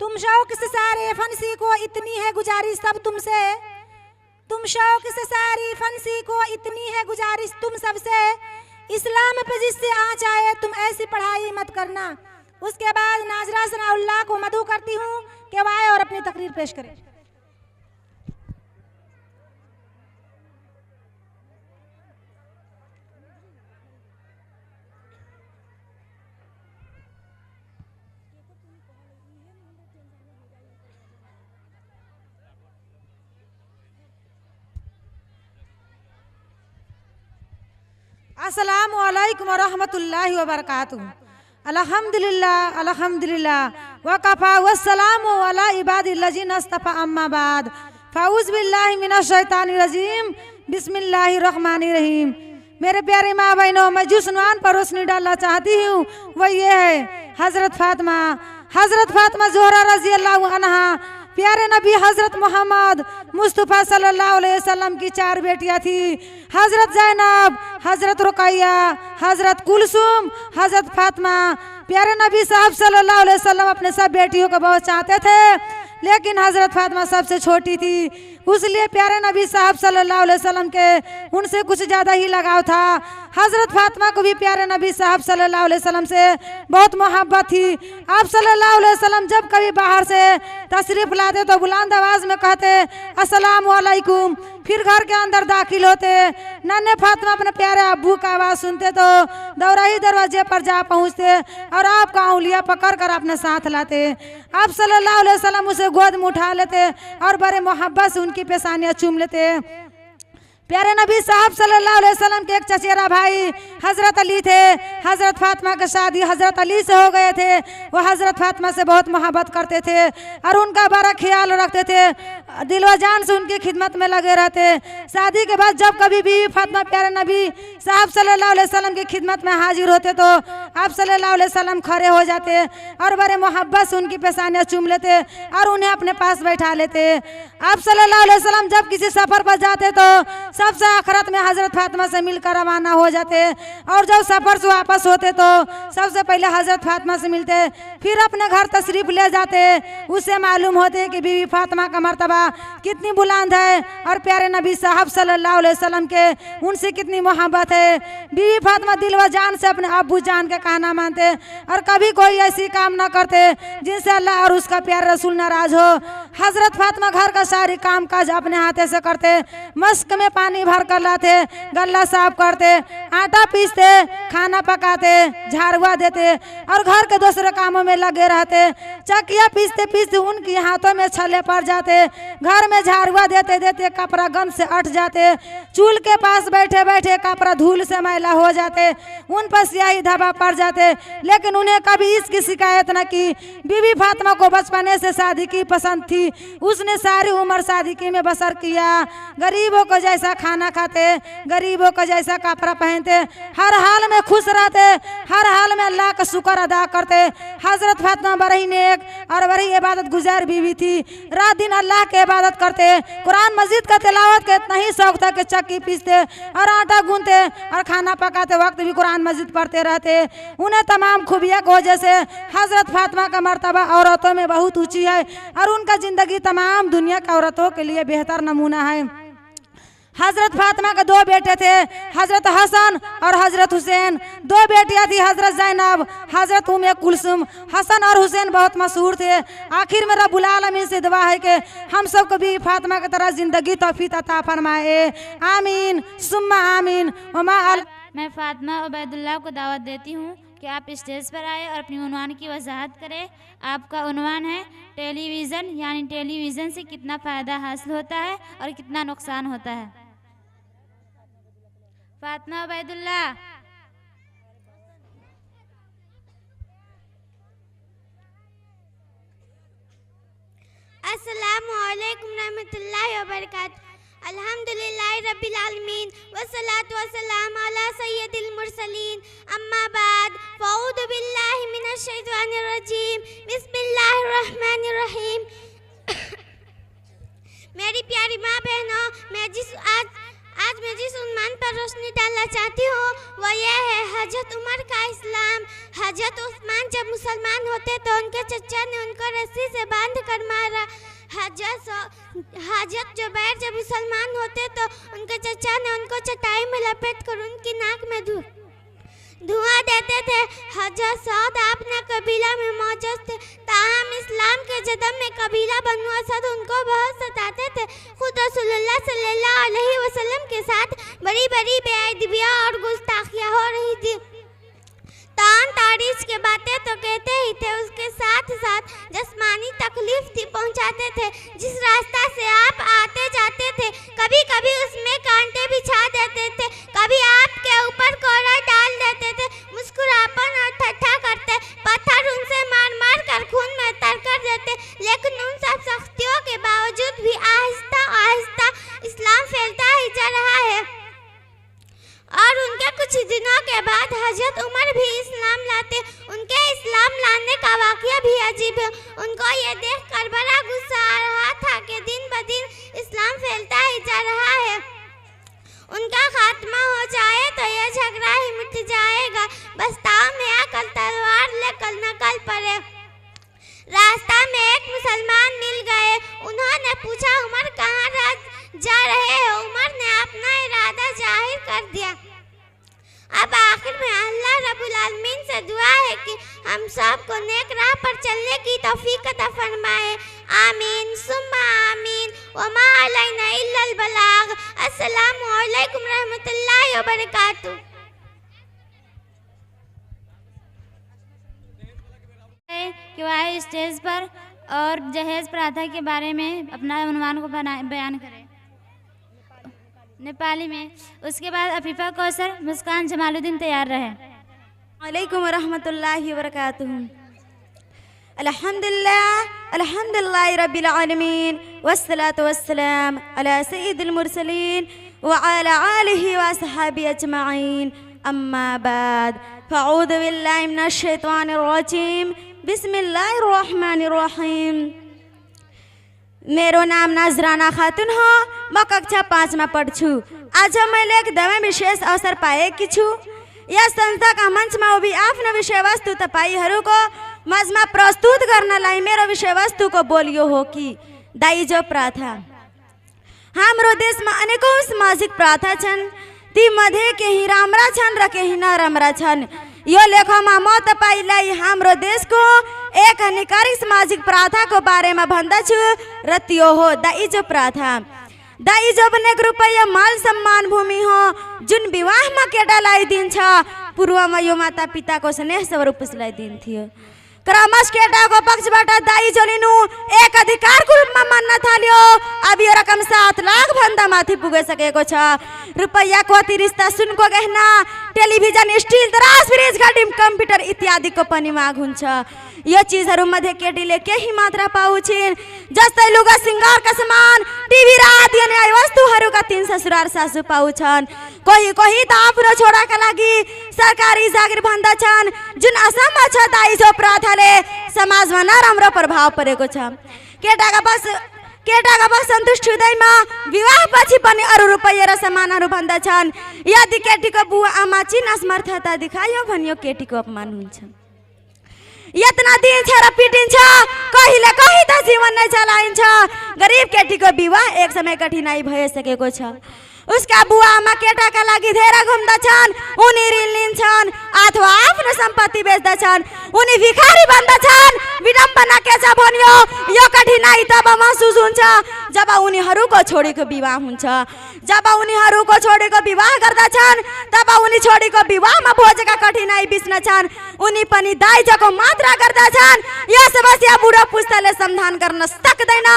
तुम शौक से सारे फंसी को इतनी है गुजारिश सब तुमसे, तुम शौक से सारी फंसी को इतनी है गुजारिश तुम सबसे, इस्लाम पे जिससे आँच आए तुम ऐसी पढ़ाई मत करना। उसके बाद नाजरा सनाउल्लाह को मदऊ करती हूँ कि वह आए और अपनी तकरीर पेश करें। अस्सलामु अलैकुम व रहमतुल्लाहि व बरकातुहू। अल्हम्दुलिल्लाह अल्हम्दुलिल्लाह वकफा वस्सलामु अला इबादिल्लज़ीना इस्तफ़ा अम्मा बाद फ़ाऊज़ु बिल्लाहि मिनश शैतानिर रजीम बिस्मिल्लाहिर रहमानिर रहीम। मेरे प्यारे माँ बहनों, मैं जिस उन्वान पर रोशनी डालना चाहती हूँ वह ये है हज़रत फ़ातिमा ज़ोहरा रज़ी अल्लाहु अन्हा। प्यारे नबी हज़रत मोहम्मद मुस्तफ़ा सल्लल्लाहु अलैहि वसल्लम की 4 बेटियां थी, हज़रत ज़ैनब, हज़रत रुक़ैया, हज़रत कुलसूम, हज़रत फ़ातिमा। प्यारे नबी साहब सल्लल्लाहु अलैहि वसल्लम अपने सब बेटियों को बहुत चाहते थे, लेकिन हज़रत फ़ातिमा सबसे छोटी थी, इसलिए प्यारे नबी साहब सल्लल्लाहु अलैहि वसल्लम के उनसे कुछ ज़्यादा ही लगाव था। हज़रत फ़ातिमा को भी प्यारे नबी साहब सल्लल्लाहु अलैहि वसल्लम से बहुत मोहब्बत थी। आप सल्लल्लाहु अलैहि वसल्लम जब कभी बाहर से तशरीफ़ लाते तो बुलंद आवाज़ में कहते अस्सलामु अलैकुम, फिर घर के अंदर दाखिल होते। नन्हे फ़ातिमा अपने प्यारे अब्बू का आवाज़ सुनते तो दौराही दरवाजे पर जा पहुँचते और आपका उंगलियां पकड़ कर अपने साथ लाते। आप सल्लल्लाहु अलैहि वसल्लम उसे गोद में उठा लेते और बड़े मोहब्बत से उनकी पेशानियाँ चूम लेते। प्यारे नबी साहब सल्लल्लाहु अलैहि वसल्लम के एक चचेरा भाई हज़रत अली थे। हज़रत फ़ातिमा की शादी हज़रत अली से हो गए थे। वो हज़रत फ़ातिमा से बहुत मोहब्बत करते थे और उनका बड़ा ख्याल रखते थे, दिल व जान से उनकी खिदमत में लगे रहते। शादी के बाद जब कभी भी फ़ातिमा प्यारे नबी साहब सल्लल्लाहु अलैहि वसल्लम की खिदमत में हाजिर होते तो आप सल्लल्लाहु अलैहि वसल्लम खड़े हो जाते और बड़े मोहब्बत से उनकी पेशानियाँ चूम लेते और उन्हें अपने पास बैठा लेते। आप सल्लल्लाहु अलैहि वसल्लम जब किसी सफ़र पर जाते तो सबसे आखिरत में हज़रत फ़ातिमा से मिलकर रवाना हो जाते और जब सफ़र से वापस होते तो सबसे पहले हज़रत फ़ातिमा से मिलते, फिर अपने घर तशरीफ़ ले जाते। उससे मालूम होते कि बीवी फ़ातिमा का मर्तबा कितनी बुलंद है और प्यारे नबी साहब सल्लल्लाहु अलैहि वसल्लम के उनसे कितनी मोहब्बत है। बीवी फ़ातिमा दिल व जान से अपने अब्बू जान के कहना मानते और कभी कोई ऐसी काम ना करते जिनसे अल्लाह और उसका प्यारे रसूल नाराज़ हो। हज़रत फ़ातिमा घर का सारी काम काज अपने हाथे से करते, मस्क में पानी भर कर लाते, गल्ला साफ करते, आटा पीसते, खाना पकाते, झाड़ुआ देते और घर के दूसरे कामों में लगे रहते। चकिया पीसते पीसते उनके हाथों में छल्ले पड़ जाते, घर में झाड़ुआ देते देते कपड़ा गंद से अट जाते, चूल्हे के पास बैठे बैठे कपड़ा धूल से मैला हो जाते, उन पर स्याही धब्बा पड़ जाते, लेकिन उन्हें कभी इसकी शिकायत न की। बीवी फ़ातिमा को बचपने से शादी की पसंद थी, उसने सारी उम्र शादी की में बसर किया। गरीबों को जैसा खाना खाते, गरीबों को जैसा कपड़ा पहनते, हर हाल में खुश रहते, हर हाल में अल्लाह का शुक्र अदा करते। हज़रत फ़ातिमा बड़ी नेक और बड़ी इबादत गुजार बीवी थी, रात दिन अल्लाह की इबादत करते, कुरान मजीद का तिलावत का इतना ही शौक था कि चक्की पीसते और आटा गूंथते और खाना पकाते वक्त भी कुरान मजीद पढ़ते रहते। उन्हें तमाम खूबियाँ की वजह से हज़रत फ़ातिमा का मर्तबा औरतों में बहुत ऊँची है और उनका ज़िंदगी तमाम दुनिया की औरतों के लिए बेहतर नमूना है। हज़रत फ़ातिमा के 2 बेटे थे, हज़रत हसन और हज़रत हुसैन। 2 बेटियां थी, हज़रत ज़ैनब, हज़रत उम्मे कुलसूम। हसन और हुसैन बहुत मशहूर थे। आखिर में रब्बुल आलमीन से दुआ है कि हम सबको भी फ़ातिमा की तरह ज़िंदगी तौफीक अता फरमाए, आमीन सुम्मा आमीन। मैं फ़ातिमा उबैदुल्लाह को दावत देती हूँ कि आप स्टेज पर आए और अपनी उन्वान की वजाहत करें। आपका उन्वान है टेलीविज़न, यानी टेलीविज़न से कितना फ़ायदा हासिल होता है और कितना नुकसान होता है। फ़ातिमा उबैदुल्लाह। अस्सलामु अलैकुम रहमतुल्लाहि व बरकातुहू। अल्हम्दुलिल्लाहि रब्बिल आलमीन वस्सलातु वस्सलामु अला सय्यदिल मुरसलीन अम्मा बाद फ़अऊज़ु बिल्लाहि मिनश शैतानिर रजीम बिस्मिल्लाहिर रहमानिर रहीम। मेरी प्यारी माँ बहनों, आज मैं जिस उन्वान पर रोशनी डालना चाहती हूँ वो ये है हज़रत उमर का इस्लाम। हज़रत उस्मान जब मुसलमान होते तो उनके चचा ने उनको रस्सी से बांध कर मारा। हज़रत जुबैर जब मुसलमान होते तो उनके चचा ने उनको चटाई में लपेट कर उनकी नाक में धुआं देते थे। हज़रत सऊद अपने कबीला में मौजूद थे, ताहम इस्लाम के जदम में कबीला बनु असद उनको बहुत सताते थे। खुद रसूलुल्लाह सल्लल्लाहु अलैहि वसल्लम के साथ बड़ी बड़ी बेअदबियाँ और गुस्ताखियाँ हो रही थी। तान तारीफ के बातें तो कहते ही थे, उसके साथ साथ जिस्मानी तकलीफ भी पहुंचाते थे। जिस रास्ता से आप आते जाते थे कभी कभी उसमें कांटे बिछा देते थे, कभी आपके ऊपर कोई पे उनको ये देखकर बड़ा गुस्सा आ रहा था कि दिन ब दिन इस्लाम फैलता ही जा रहा है। उनका खात्मा हो जाए तो ये झगड़ा ही मिट जाएगा। बस ताव में आकर तलवार लेकर निकल पड़े। रास्ता में एक मुसलमान मिल गए। उन्होंने पूछा, उमर कहाँ जा रहे हो? उमर ने अपना इरादा जाहिर कर दिया। अब आखिर में अल्लाह रब्बुल आलमीन से दुआ है कि हम सब को नेक राह पर चलने की तौफीक अता फरमाए। आमीन सुम्मा आमीन। वमा अलैना इल्लल बलाग। अस्सलामु अलैकुम रहमतुल्लाहि व बरकातुहू। कि वह स्टेज पर और जहेज प्रथा के बारे में अपना अनुमान को बयान करें नेपाली में। उसके बाद अफीफा कौसर, मुस्कान जमालुद्दीन तैयार रहे। अलैकुम रहमतुल्लाहि व बरकातुहू। अल्हम्दुलिल्लाह रब्बिल आलमीन वस्सलातु वस्सलाम अला सय्यिदिल मुरसलीन व अला आलिहि व अस्हाबी अजमाइन। अम्मा बाद फ़अऊज़ु बिल्लाहि मिनश शैतानिर रजीम। बिस्मिल्लाहिर रहमानिर रहीम। मेरो नाम नजराना खातून हो। म कक्षा 5 में पढ्छु। आज मैले एकदमै विशेष अवसर पाएकी छु। यस संस्थाका मञ्चमा उभि आफ्नो विषयवस्तु तपाईहरूको माझमा प्रस्तुत गर्नलाई मेरो विषयवस्तुको बोलियो हो कि दाइजो प्रथा। हाम्रो देशमा अनेकौं सामाजिक प्रथा छन्। ती मध्ये केही राम्रा छन् र केही नराम्रा छन्। यो लेखमा म तपाईलाई हाम्रो देशको एक हानिकारक सामाजिक प्रथाको बारेमा भन्दछु र त्यो हो दाइजो प्रथा। दाइजो भनेको रुपैयाँ माल सम्मान भूमि हो जुन विवाहमा केटालाई दिन्छ। पूर्वमा यो माता पिताको स्नेह स्वरूप उसलाई दिन्थ्यो। क्रमश केटाको पक्षबाट दाइजो लिनु एक अधिकारको रूपमा मान्न थाल्यो। अब यो रकम 7 लाख भन्दा माथि पुगिसकेको छ। रुपैयाँको अतिरिक्त सुनको गहना, टेलिभिजन, स्टिल, दराज, फ्रिज, घडी, कम्प्युटर इत्यादिको पनि माग हुन्छ। यो चिजहरू मध्ये केटीले केही मात्र पाउँछिन्, जस्तै लुगा सिंगारका सामान, टिभी र आदि अन्य वस्तुहरूका 3 ससुराल सासु पाउँछन्। कोही कोही त आफ्नो छोराका लागि सरकारी जागिर भन्दछन्। जुन असम्म छ दाइजो प्रथाले समाजमा नराम्रो प्रभाव परेको छ। केटाका पक्ष सन्तुष्ट हुँदैमा विवाहपछि पनि अरू रुपैयाँ र सामानहरू भन्दछन्। यदि केटीको बुवा आमा चिन असमर्थता देखायो भने यो केटीको अपमान हुन्छ। यतना दिन्छ र पिटिन्छ। कहिले कहीँ त जीवन नै चलाइन्छ। गरिब केटीको विवाह एक समय कठिनाई भइसकेको छ। उसका बुवा आमा केटाका लागि धेरै घुम्दछन्। उनी ऋण लिन्छन् अथवा आफ्नो सम्पत्ति बेच्दछन्। उनी भिखारी बन्दछन्। विडम्बना के छ भन्यो यो कठिनाई तब महसुस हुन्छ जब उनीहरूको छोरीको विवाह हुन्छ। जब उनीहरूको छोरीको विवाह गर्दछन् तब उनी छोरीको विवाहमा भोजका कठिनाई बिच्दछन्। उनी पनि दाइजोको मात्रा गर्दछन्। यो समस्या बुढो पुस्ताले समाधान गर्न सक्दैन।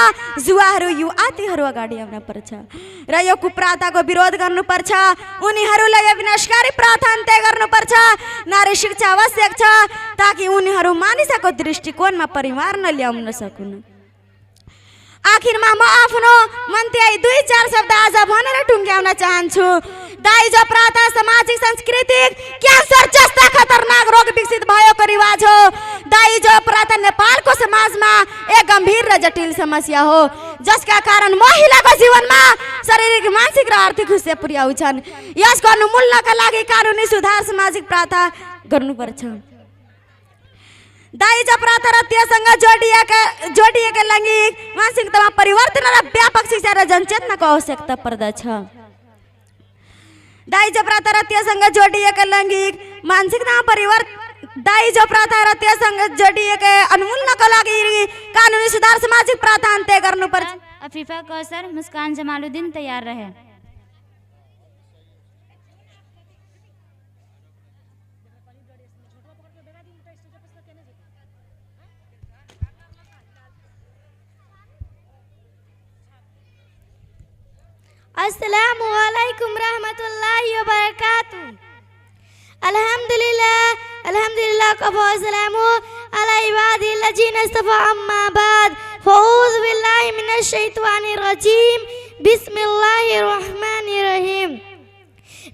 जुवाहरू युवतीहरू अगाडि आउन पर्छ र यो कुप्रथाको विरोध गर्नुपर्छ। उनीहरूलाई यो विनाशकारी प्रथा अन्त्य गर्नुपर्छ। नारी शिक्षा आवश्यक छ ताकि उनीहरू मानिसको दृष्टिकोणमा परिवार ल्याउन सकुन्। आखिरमा म आफ्नो मन्त्याई 2-4 शब्द आज भनेर टुङ्ग्याउन चाहन्छु। दाइजो प्रथा सामाजिक सांस्कृतिक क्यान्सर जस्ता खतरनाक रोग विकसित भएको रिवाज हो। दाइजो प्रथा नेपालको समाजमा एक गम्भीर र जटिल समस्या हो जसका कारण महिलाको जीवनमा शारीरिक, मानसिक र आर्थिक खुशी पुर्याउँछन्। यसको निर्मूलनका लागि कानुनी सुधार, सामाजिक प्रथा गर्नुपर्छ। दाइजो प्रथा र त्यससँग जोडिएका लैङ्गिक मानसिकतामा परिवर्तन र व्यापक शिक्षा र जनचेतनाको आवश्यकता पर्दछ। दाइजो प्रथा र त्यससँग जोडिएका लैङ्गिक मानसिकतामा दाइजो प्रथा र त्यससँग जोडिएका उन्मूलनको लागि कानुनी सुधार, सामाजिक प्रथा अन्त्य गर्नुपर्छ। अफीफा कौसर, मुस्कान जमालुद्दीन तैयार रहे। अस्सलामु अलैकुम रहमतुल्लाहि व बरकातुहू। अल्हम्दुलिल्लाह कफ़ा सलामु अला इबादिल्लज़ीना इस्तफ़ा। अम्मा बाद फ़अऊज़ु बिल्लाहि मिनश शैतानिर रजीम। बिस्मिल्लाहिर रहमानिर रहीम।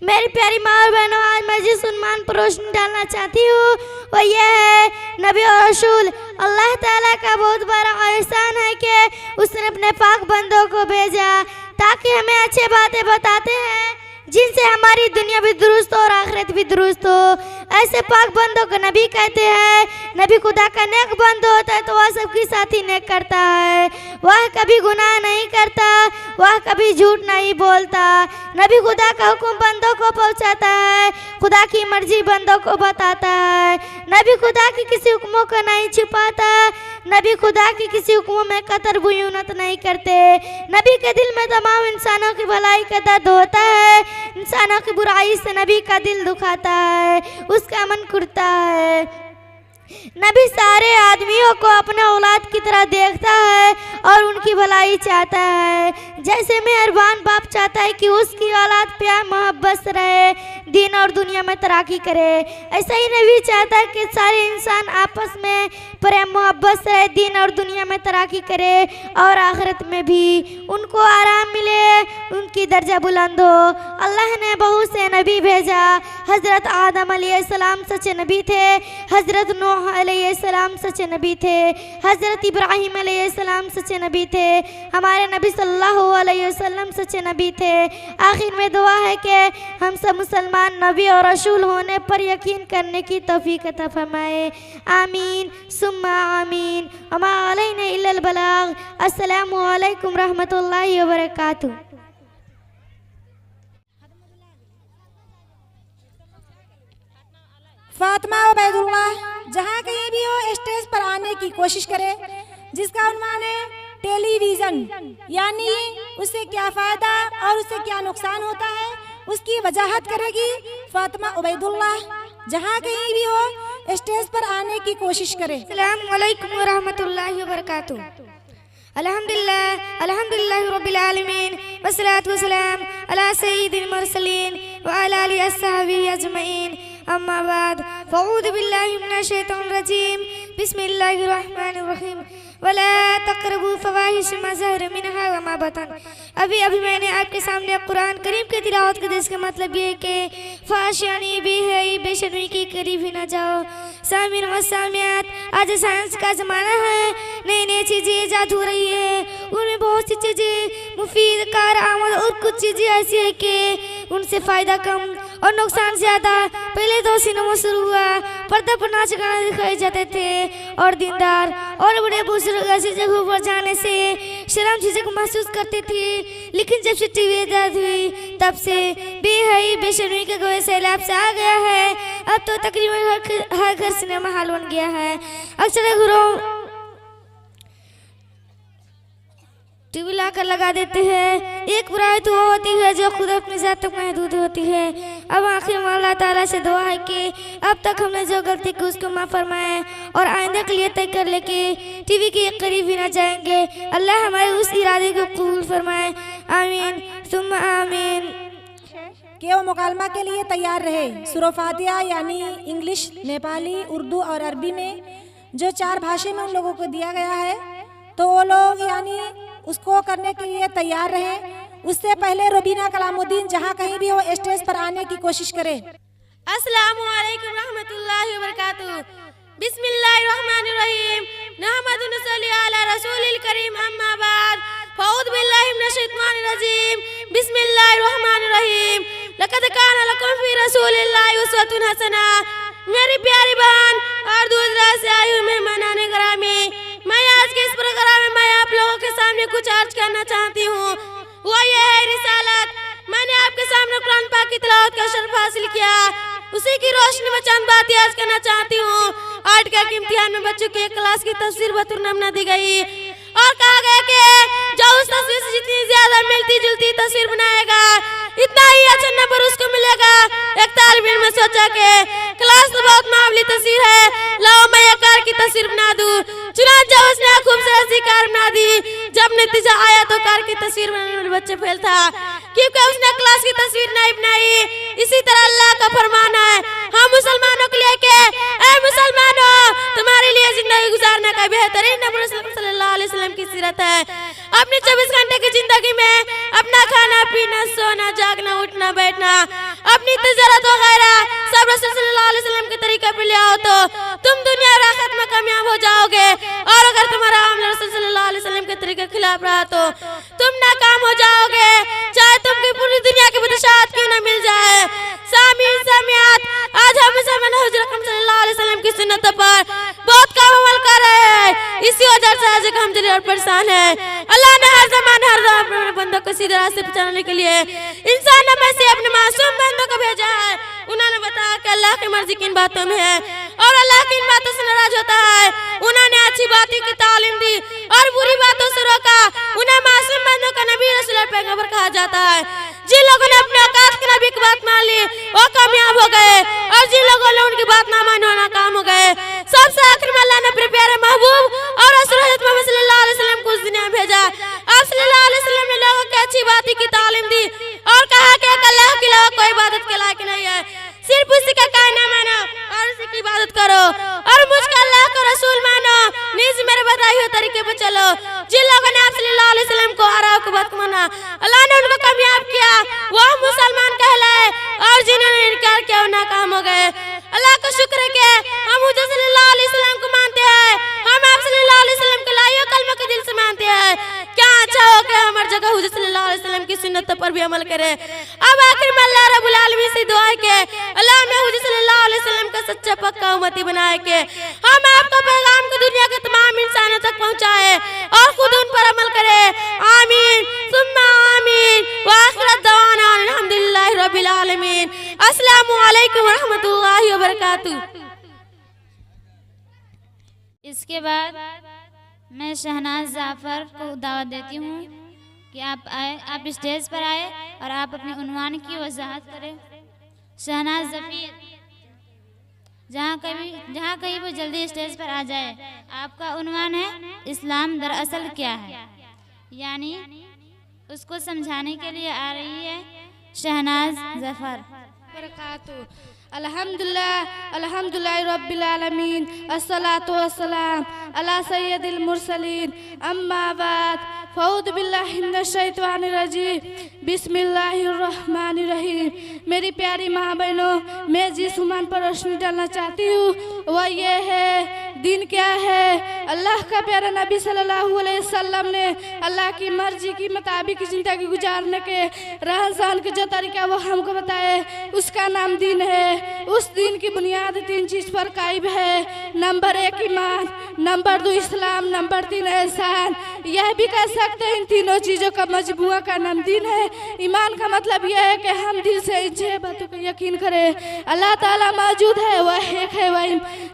मेरी प्यारी माँ और बहनों, आज मैं जिस उन्मान पर रोशनी डालना चाहती हूँ वो ये है नबी और रसूल, अल्लाह ताला का बहुत बड़ा एहसान है कि उसने अपने पाक बंदों को भेजा ताकि हमें अच्छे बातें बताते हैं जिनसे हमारी दुनिया भी दुरुस्त हो और आखिरत भी दुरुस्त हो। ऐसे पाक बंदों को नबी कहते हैं। नबी खुदा का नेक बंद होता है तो वह सबकी साथी नेक करता है। वह कभी गुनाह नहीं करता, वह कभी झूठ नहीं बोलता। नबी खुदा का हुक्म बंदों को पहुंचाता है, खुदा की मर्जी बंदों को बताता है। नबी खुदा की किसी हुक्मों को नहीं छुपाता, नबी खुदा की किसी हुक्मों में कतर बुयूनत नहीं करते। नबी के दिल में तमाम इंसानों की भलाई का दर्द होता है, इंसानों की बुराई से नबी का दिल दुखाता है, उसका मन कुड़ता है। नबी सारे आदमियों को अपने औलाद की तरह देखता है और उनकी भलाई चाहता है। जैसे मेहरबान बाप चाहता है कि उसकी औलाद प्यार मोहब्बत से रहे, दीन और दुनिया में तरक्की करे, ऐसा ही नबी चाहता है कि सारे इंसान आपस में प्रेम मोहब्बत से रहे, दीन और दुनिया में तरक्की करे और आखिरत में भी उनको आराम मिले, उनकी दर्जा बुलंद हो। अल्लाह ने बहुत से नबी भेजा। हज़रत आदम अलैहिस्सलाम सच्चे नबी थे, हज़रत नूह अलैहिस्सलाम सच्चे नबी थे, हज़रत इब्राहिम अलैहिस्सलाम सच्चे नबी थे, हमारे नबी सल्लल्लाहु अलैहि वसल्लम सच्चे नबी थे। आखिर में दुआ है कि हम सब मुसलमान नबी और रसूल होने पर यकीन करने की तौफीक अता फरमाए। आमीन सुम्मा आमीन। वमा अलैना इल्लल बलाग। अस्सलामु अलैकुम रहमतुल्लाहि व बरकातुहू। फातिमा उबैदुल्लाह जहाँ कहीं भी हो स्टेज पर आने की कोशिश करे, जिसका उन्वान है टेलीविज़न, यानी उससे क्या फ़ायदा और उससे क्या नुकसान होता है उसकी वजाहत करेगी फातिमा उबैदुल्लाह। जहाँ कहीं भी हो स्टेज पर आने की कोशिश करे। अस्सलामु अलैकुम व रहमतुल्लाहि व बरकातुहू। अल्हम्दुलिल्लाह रब्बिल आलमीन वस्सलातु वस्सलाम अला सय्यिदिल मुरसलीन व अला आलिहि अस्सहाबिहि अजमईन। अम्मा बाद फ़अऊज़ु बिल्लाहि मिनश शैतानिर रजीम। बिस्मिल्लाहिर रहमानिर रहीम। वला तक़रबू फ़वाहिश मा ज़हर मिनहा व मा बतन। अभी मैंने आपके सामने कुरान करीम की तिलावत की, जिसका मतलब ये है कि फ़ाहिश यानी बेशर्मी के करीब ही ना जाओ। सामिन व सामियात, आज साइंस का ज़माना है, नई नई चीज़ें ईजाद हो रही है, उनमें बहुत सी चीज़ें मुफीद कारआमद और कुछ चीज़ें ऐसी है कि उनसे फ़ायदा कम और नुकसान ज़्यादा। पहले तो सिनेमा शुरू हुआ, पर्दा पर नाच गाना दिखाए जाते थे और दीनदार और बड़े बुजुर्ग ऐसी जगहों पर जाने से शर्म झिझक महसूस करते थे। लेकिन जब से टीवी ईजाद हुई तब से बेहई बेशर्मी का कोई सैलाब से आ गया है। अब तो तकरीबन हर घर सिनेमा हॉल बन गया है। अक्सर घरों टीवी लाकर लगा देते हैं। एक बुराई तो वो होती है जो खुद अपनी जात तक महदूद होती है। अब आखिर में अल्लाह ताला से दुआ है कि अब तक हमने जो गलती की उसको माफ़ फरमाए और आइंदा के लिए तय कर ले कि टीवी के करीब ही ना जाएंगे। अल्लाह हमारे उस इरादे को कबूल फरमाए। आमीन सुम्मा आमीन। कि वो मुकालमा के लिए तैयार रहे। सूरह फातिहा यानी इंग्लिश, नेपाली, उर्दू और अरबी में जो 4 भाषा में उन लोगों को दिया गया है, तो वो लोग यानी उसको करने के लिए तैयार रहे। उससे पहले रुबीना कलामुद्दीन जहाँ कहीं भी हो स्टेज पर आने की कोशिश करे। अस्सलामु अलैकुम रहमतुल्लाहि व बरकातुहू। बिस्मिल्लाहिर रहमानिर रहीम। नहमदु व नसल्ली अला रसूलिल करीम। अम्मा बाद फ़अऊज़ु बिल्लाहि मिनश शैतानिर रजीम। बिस्मिल्लाहिर रहमानिर रहीम। लक़द काना लकुम फ़ी रसूलिल्लाहि उस्वतुन हसना। मेरी प्यारी बहन और दूसरा से आई हुई मेहमानान गिरामी, मैं आज के इस प्रोग्राम में मैं आप लोगों के सामने कुछ अर्ज करना चाहती हूँ। वो ये है रिसालत। मैंने आपके सामने कुरान पाक की तिलावत का शर्फ हासिल किया, उसी की रोशनी में चंद बातें अर्ज करना चाहती हूँ। आर्ट का इम्तिहान में बच्चों की एक क्लास की तस्वीर बतौर नमूना दी गई और कहा गया कि जो उस तस्वीर से जितनी ज्यादा मिलती जुलती तस्वीर बनाएगा इतना ही अच्छा नंबर उसको मिलेगा। एक तालिब इल्म ने सोचा कि क्लास तो बहुत मामूली तस्वीर है, लाओ मैं एक कार की तस्वीर बना दूं। चुनांचे उसने खूबसूरत सी कार बना दी। जब नतीजा आया तो कार की तस्वीर बनाने वाले बच्चे फेल था, क्योंकि उसने क्लास की तस्वीर नहीं बनाई। इसी तरह अल्लाह का फरमान है हम मुसलमानों के लिए कि ऐ मुसलमानों, तुम्हारे लिए जिंदगी गुजारने का बेहतरीन नबी सल्लल्लाहु अलैहि वसल्लम की सीरत है। अपनी 24 घंटे की जिंदगी में अपना खाना पीना, सोना, जागना, उठना, बैठना, अपनी तिजारत वगैरह सब रसूल सल्लल्लाहु अलैहि वसल्लम के तरीके पे ले आओ तो तुम दुनिया और आखिरत और अगर तुम्हारा अमल रसूल सल्लल्लाहु अलैहि वसल्लम के तरीके के खिलाफ रहा तो तुम नाकाम हो जाओगे, चाहे तुमको पूरी दुनिया की बादशाहत क्यों न मिल जाए। सामीन सामियात, आज हम मुसलमान हुजूर अकरम सल्लल्लाहु अलैहि वसल्लम की सुन्नत पर बहुत कम अमल कर रहे हैं। इसी वजह से आज हम जलील और परेशान हैं। अल्लाह ने हर ज़माने हर अपने बंदों को सीधे रास्ते पर चलाने के लिए इंसान में से अपने मासूम बंदों को भेजा है। उन्होंने बताया कि अल्लाह की मर्जी किन बातों में है और अल्लाह किन बातों से नाराज होता है। उन्होंने अच्छी बातों की तालीम दी और बुरी बातों से रोका। उन्हें मासूम बंदों का नबी रसूल और पैगंबर कहा जाता है। जिन लोगों ने अपने औकात के नबी की बात मान ली वो कामयाब हो गए और जिन लोगों ने उनकी बात ना मानी वो नाकाम हो गए। सबसे आखिर में अल्लाह ने अपने प्यारे महबूब और रसूल हज़रत मोहम्मद सल्लल्लाहु अलैहि वसल्लम को उस दुनिया में भेजा। आप सल्लल्लाहु अलैहि वसल्लम ने लोगों को अच्छी बातों की तालीम दी और कहा कि अल्लाह के अलावा कोई इबादत के लायक नहीं है, सिर्फ उसी का कहना मानो और उसी की इबादत करो और मुझको अल्लाह को रसूल मानो, निज मेरे बताए हुए तरीके पर चलो। जिन लोगों ने आप सल्लल्लाहु अलैहि वसल्लम को आराव को बात माना अल्लाह ने उनको कामयाब किया, वो मुसलमान कहलाए और जिन्होंने इनकार किया वो नाकाम हो गए। अल्लाह का शुक्र है कि हम हुजूर सल्लल्लाहु अलैहि वसल्लम को मानते हैं, हम आप सल्लल्लाहु अलैहि वसल्लम के लाइयो कलमा के दिल से मानते हैं। क्या अच्छा हो कि हमारी जगह हुजूर सल्लल्लाहु अलैहि वसल्लम की सुन्नत पर भी अमल करें। अब आखिर में अल्लाह रब्बुल आलमीन से दुआ है कि अल्लाह हमें हुजूर सल्लल्लाहु अलैहि वसल्लम का सच्चा पक्का उम्मती बनाए के हम आपका पैगाम को दुनिया के तमाम इंसानों तक पहुंचाए और खुद उन पर अमल करें। आमीन सुम्मा आमीन व आखिर दवाना अल्हम्दुलिल्लाहि रब्बिल आलमीन। अस्सलामु अलैकुम व रहमतुल्लाहि व बरकातुहू। इसके बाद मैं शहनाज जाफ़र को दावत देती हूँ कि आप आए, आप स्टेज पर आए और आप अपने उन्वान की वजाहत करें। शहनाज ज़फ़ीर, जहाँ कहीं वो जल्दी स्टेज पर आ जाए। आपका उन्वान है इस्लाम दरअसल क्या है, यानी उसको समझाने के लिए आ रही है शहनाज ज़फ़र। बरकातुहू। अल्हम्दुलिल्लाह अल्हम्दुलिल्लाह रब्बिल आलमीन अस्सलातु वस्सलाम अला सय्यदिल मुरसलीन अम्मा बाद फ़ऊज़ु बिल्लाहि मिनश शैतानिर रजीम बिस्मिल्लाहिर रहमानिर रहीम। मेरी प्यारी माँ बहनों, मैं जिस उम्मान पर रोशनी डालना चाहती हूँ वह ये है, दिन क्या है। अल्लाह का प्यारा नबी सल्लल्लाहु अलैहि वसल्लम ने अल्लाह की मर्जी के मुताबिक ज़िंदगी गुजारने के रहन सहन के जो तरीका वो हमको बताए उसका नाम दिन है। उस दिन की बुनियाद 3 चीज़ पर कायम है। नंबर 1 ईमान, नंबर 2 इस्लाम, नंबर 3 एहसान। यह भी कह सकते हैं इन तीनों चीज़ों का मजबूआ का नाम दिन है। ईमान का मतलब यह है कि हम दिल से इन 6 बातों को यकीन करें। अल्लाह ताला मौजूद है, वह एक है, वह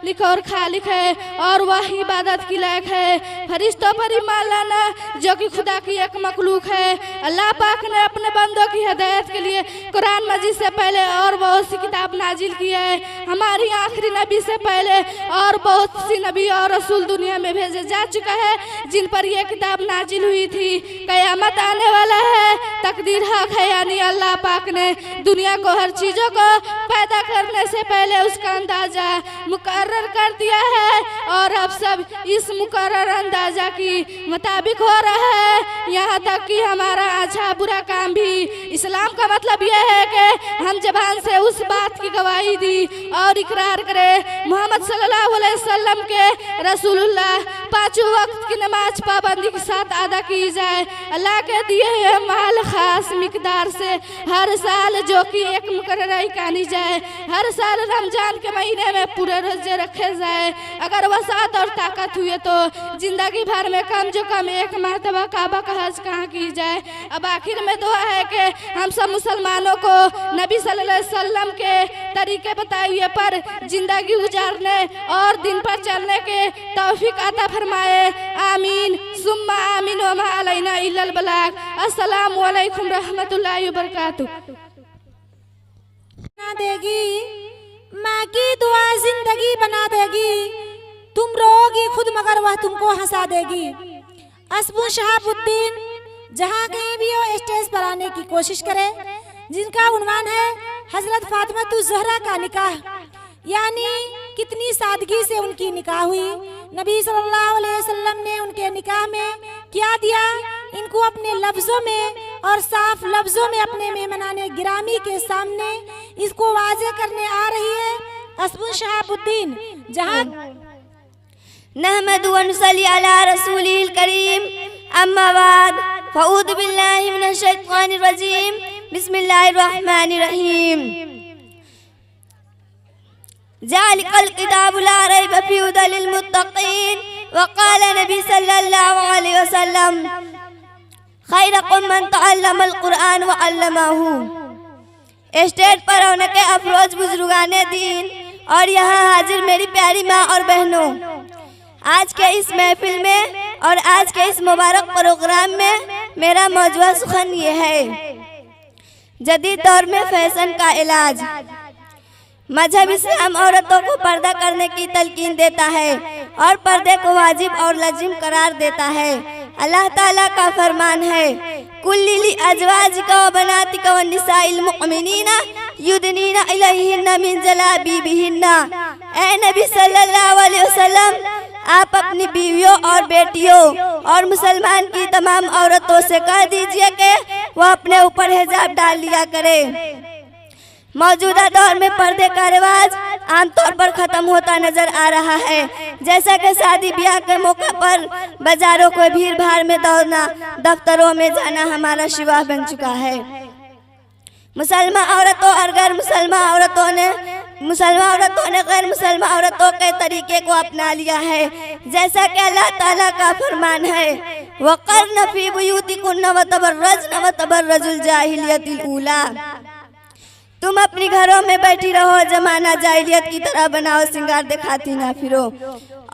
लिख और खालिक है और वह इबादत की लायक है। फरिश्तों पर ईमान लाना जो कि खुदा की एक मखलूक है। अल्लाह पाक ने अपने बंदों की हिदायत के लिए कुरान मजीद से पहले और बहुत सी किताब नाजिल की है। हमारी आखिरी नबी से पहले और बहुत सी नबी और रसूल दुनिया में भेजे जा चुका है जिन पर यह किताब नाजिल हुई थी। कयामत आने वाला है, तकदीर हक है, यानी अल्लाह पाक ने दुनिया को हर चीज़ों को पैदा करने से पहले उसका अंदाज़ा मुकर्रर कर दिया है और अब सब इस मुकर्रर अंदाज़ा की मुताबिक हो रहा है, यहाँ तक कि हमारा अच्छा बुरा काम भी। इस्लाम का मतलब यह है कि हम ज़बान से उस बात की गवाही दी और इकरार करें मोहम्मद सल्लल्लाहु अलैहि वसल्लम के रसूलुल्लाह। 5 वक्त की नमाज पाबंदी के साथ अदा की जाए। अल्लाह के दिए हुए माल खास मिकदार से हर साल जो कि एक मुकर्रर कानी जाए। हर साल रमजान के महीने में पूरे रोजे रखे जाए। अगर वसात और ताकत हुए तो जिंदगी भर में कम जो कम 1 मरतबा काबा का हज कहाँ की जाए। अब आखिर में दुआ है कि हम सब मुसलमानों को नबी सल्लल्लाहु अलैहि वसल्लम के तरीके बताए हुए पर जिंदगी गुजारने और दिन पर चलने के तौफीक अता फरमाए। आमीन सुम्मा आमीन व मा अलैना इल्लल बलाग। अस्सलामु अलैकुम रहमतुल्लाहि व बरकातुहू। बना देगी माँ की दुआ जिंदगी बना देगी। तुम रोगी खुद मगर वह तुमको हंसा देगी। असबुन शहाबुद्दीन जहाँ कहीं भी हो स्टेज पर आने की कोशिश करे, जिनका उन्वान है हजरत फातिमा ज़हरा का निकाह, यानी कितनी सादगी से उनकी निकाह हुई। नबी सल्लल्लाहु अलैहि वसल्लम ने उनके निकाह में क्या दिया, इनको अपने लफ्ज़ों में और साफ लफ्ज़ों में अपने मेहमानाने गिरामी के सामने इसको वाज़े करने आ रही है असबुन शहाबुद्दीन। जहाँ नहमदु व नुसल्ली अला रसूलिल करीम अम्मा बाद फ़अऊज़ु बिल्लाहि मिनश शैतानिर रजीम बिस्मिल्लाहिर रहमानिर रहीम ज़ालिकल किताबु ला रैब फ़ीहि हुदल लिल मुत्तक़ीन व क़ाल नबी सल्लल्लाहु अलैहि वसल्लम खैरुकुम मन तअल्लमल कुरआन व अल्लमहु। स्टेज पर रौनक अफरोज बुजुर्गाने दीन और यहाँ हाजिर मेरी प्यारी माँ और बहनों, आज के इस महफिल में और आज के इस मुबारक प्रोग्राम में मेरा मौजूदा सुखन ये है, जदीद दौर में फैशन का इलाज। मजहब इस्लाम औरतों को पर्दा करने की तलकीन देता है और पर्दे को वाजिब और लजीम करार देता है। अल्लाह ताला का फरमान है, कुल्लिल अज़वाजिका व बनातिका व निसाइल मुमिनीना युदनीना इलैहिन्ना मिन जलाबिबिहिन्ना। ऐ नबी सल्लल्लाहु अलैहि वसल्लम, आप अपनी बीवियों और बेटियों और मुसलमान की तमाम औरतों से कह दीजिए कि वह अपने ऊपर हिजाब डाल लिया करे। मौजूदा दौर में पर्दे का रिवाज आमतौर पर खत्म होता नजर आ रहा है, जैसा कि शादी ब्याह के मौका पर बाजारों को भीड़ भाड़ में दौड़ना, दफ्तरों में जाना हमारा शिवा बन चुका है। मुसलमान औरतों और गैर मुसलमान औरतों ने गैर मुसलमान औरतों के तरीके को अपना लिया है, जैसा कि अल्लाह ताला का फरमान है, वक़र्न फ़ी बुयूतिकुन्न व तबर्रजन व तबर्रुजुल जाहिलियतिल ऊला। तुम अपनी घरों में बैठी रहो, जमाना जाहिलियत की तरह बनाओ श्रृंगार दिखाती ना फिरो।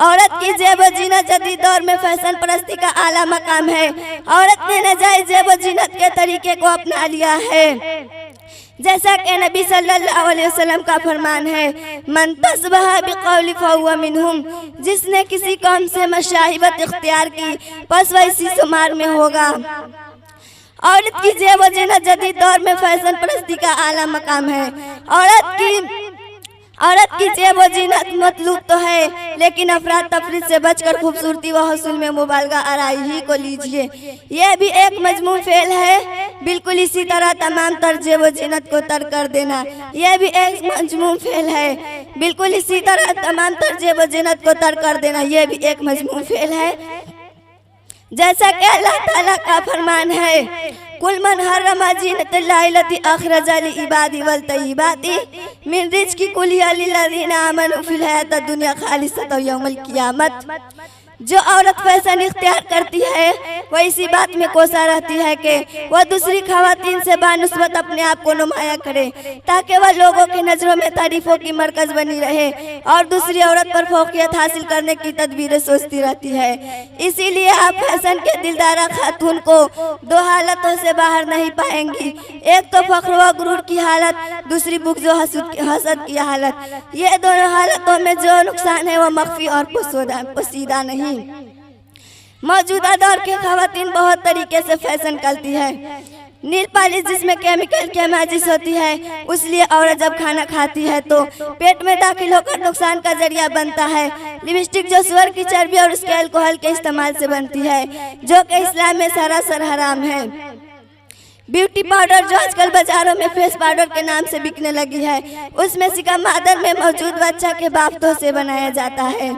औरत की जेब व जीनत जदीद दौर में फैशन परस्ती का आला मकाम है। औरत ने नाजायज जेब व जीनत के तरीके को अपना लिया है, जैसा कि नबी सल्लल्लाहु अलैहि वसल्लम का फरमान है, मन तस्बह बिक़ौलि फहुव मिनहुम। जिसने किसी कौम से मशाहिबत इख्तियार की बस वह इसी शुमार में होगा। औरत की जेब व जीनत जदीद दौर में फैशन परस्ती का आला मकाम है। औरत की जेब व जीनत मतलूब तो है, लेकिन अफराद तफरीद से बचकर खूबसूरती व हुस्न में मुबालगा आराई ही को लीजिए, यह भी एक मजमून फेल है। बिल्कुल इसी तरह तमाम तर जेब व जीनत को तर्क कर देना, यह भी एक मजमून फेल है। बिल्कुल इसी तरह तमाम तर जेब व जीनत को तर्क कर देना, यह भी एक मजमून फेल है। जैसा कि अल्लाह ताला का फरमान है, कुल मन हर्रमा ज़ीनतल्लाहि लती अखरजा लिइबादी वल तय्यिबाती मिन रिज़्क़ि कुल्लिया लिल्लज़ीना आमनू फ़िल हयातिद दुनिया खालिसतन यौमल क़ियामत। जो औरत फैशन इख्तियार करती है वह इसी बात में कोसा रहती है कि वह दूसरी खवातीन से बानिस्बत अपने आप को नुमाया करे, ताकि वह लोगों की नज़रों में तारीफों की मरकज बनी रहे और दूसरी औरत पर फौकियत हासिल करने की तदबीरें सोचती रहती है। इसीलिए आप फैशन के दिलदारा खातून को दो हालतों से बाहर नहीं पाएंगी, एक तो फख्र व गुरूर की हालत, दूसरी बुग़्ज़ व हसद की हालत। ये दोनों हालतों में जो नुकसान है वह मख्फी और पोशीदा नहीं। मौजूदा दौर के खवातीन बहुत तरीके से फैशन करती है। नील पॉलिश जिसमें केमिकल की माजिश होती है, उसलिए औरत जब खाना खाती है तो पेट में दाखिल होकर नुकसान का जरिया बनता है। लिपस्टिक जो सुअर की चर्बी और उसके अल्कोहल के इस्तेमाल से बनती है, जो कि इस्लाम में सरासर हराम है। ब्यूटी पाउडर जो आजकल बाजारों में फेस पाउडर के नाम से बिकने लगी है, उसमें सिकम मादर में मौजूद बच्चा के बाफ्तों से बनाया जाता है।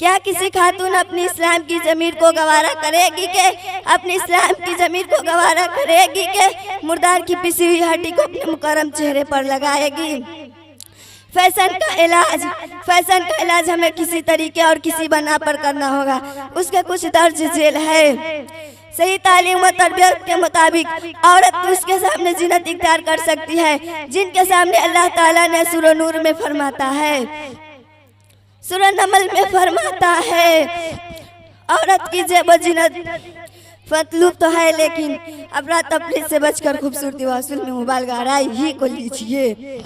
क्या किसी खातून अपनी इस्लाम की ज़मीर को गवारा करेगी कि मुर्दार की पिसी हुई हड्डी को अपने मुकर्रम चेहरे पर लगाएगी? फैशन का इलाज हमें किसी तरीके और किसी बना पर करना होगा। उसके कुछ दर्ज झेल है। सही तालीम व तरबियत के मुताबिक औरत उसके सामने जीनत इख्तियार कर सकती है, जिनके सामने अल्लाह ताला ने सूरह नूर में फरमाता है, सूरह नमल में फरमाता है, औरत की जेब व जीनत मतलूब तो है, लेकिन अफराद तफरीद से बचकर खूबसूरती व हुस्न में मुबालगा आराई ही को लीजिए।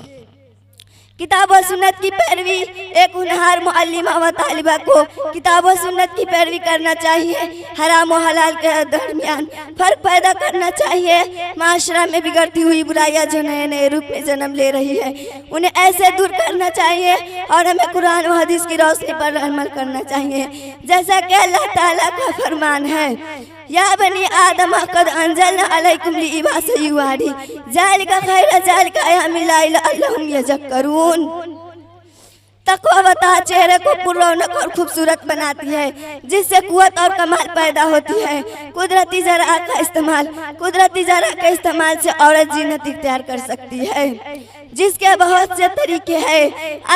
किताब व सुन्नत की पैरवी, एक होनहार मुअल्लिमा व तालिबा को किताब व सुन्नत की पैरवी करना चाहिए। हराम व हलाल के दरमियान फर्क पैदा करना चाहिए। माशरा में बिगड़ती हुई बुराइयां जो नए नए रूप में जन्म ले रही है, उन्हें ऐसे दूर करना चाहिए और हमें कुरान व हदीस की रोशनी पर अमल करना चाहिए, जैसा कि अल्लाह ताला का फरमान है, या बनी आदम कद अंजलना अलैकुम लिबासन युवारी ज़ालिका खैर ज़ालिका अय्यामिल्लाहि लअल्लहुम यज़क्करून। तकवा वता चेहरे को पुरौनक और खूबसूरत बनाती है, जिससे कुव्वत और कमाल पैदा होती है। कुदरती ज़रा का इस्तेमाल से औरत जीनत इख्तियार कर सकती है, जिसके बहुत से तरीके हैं।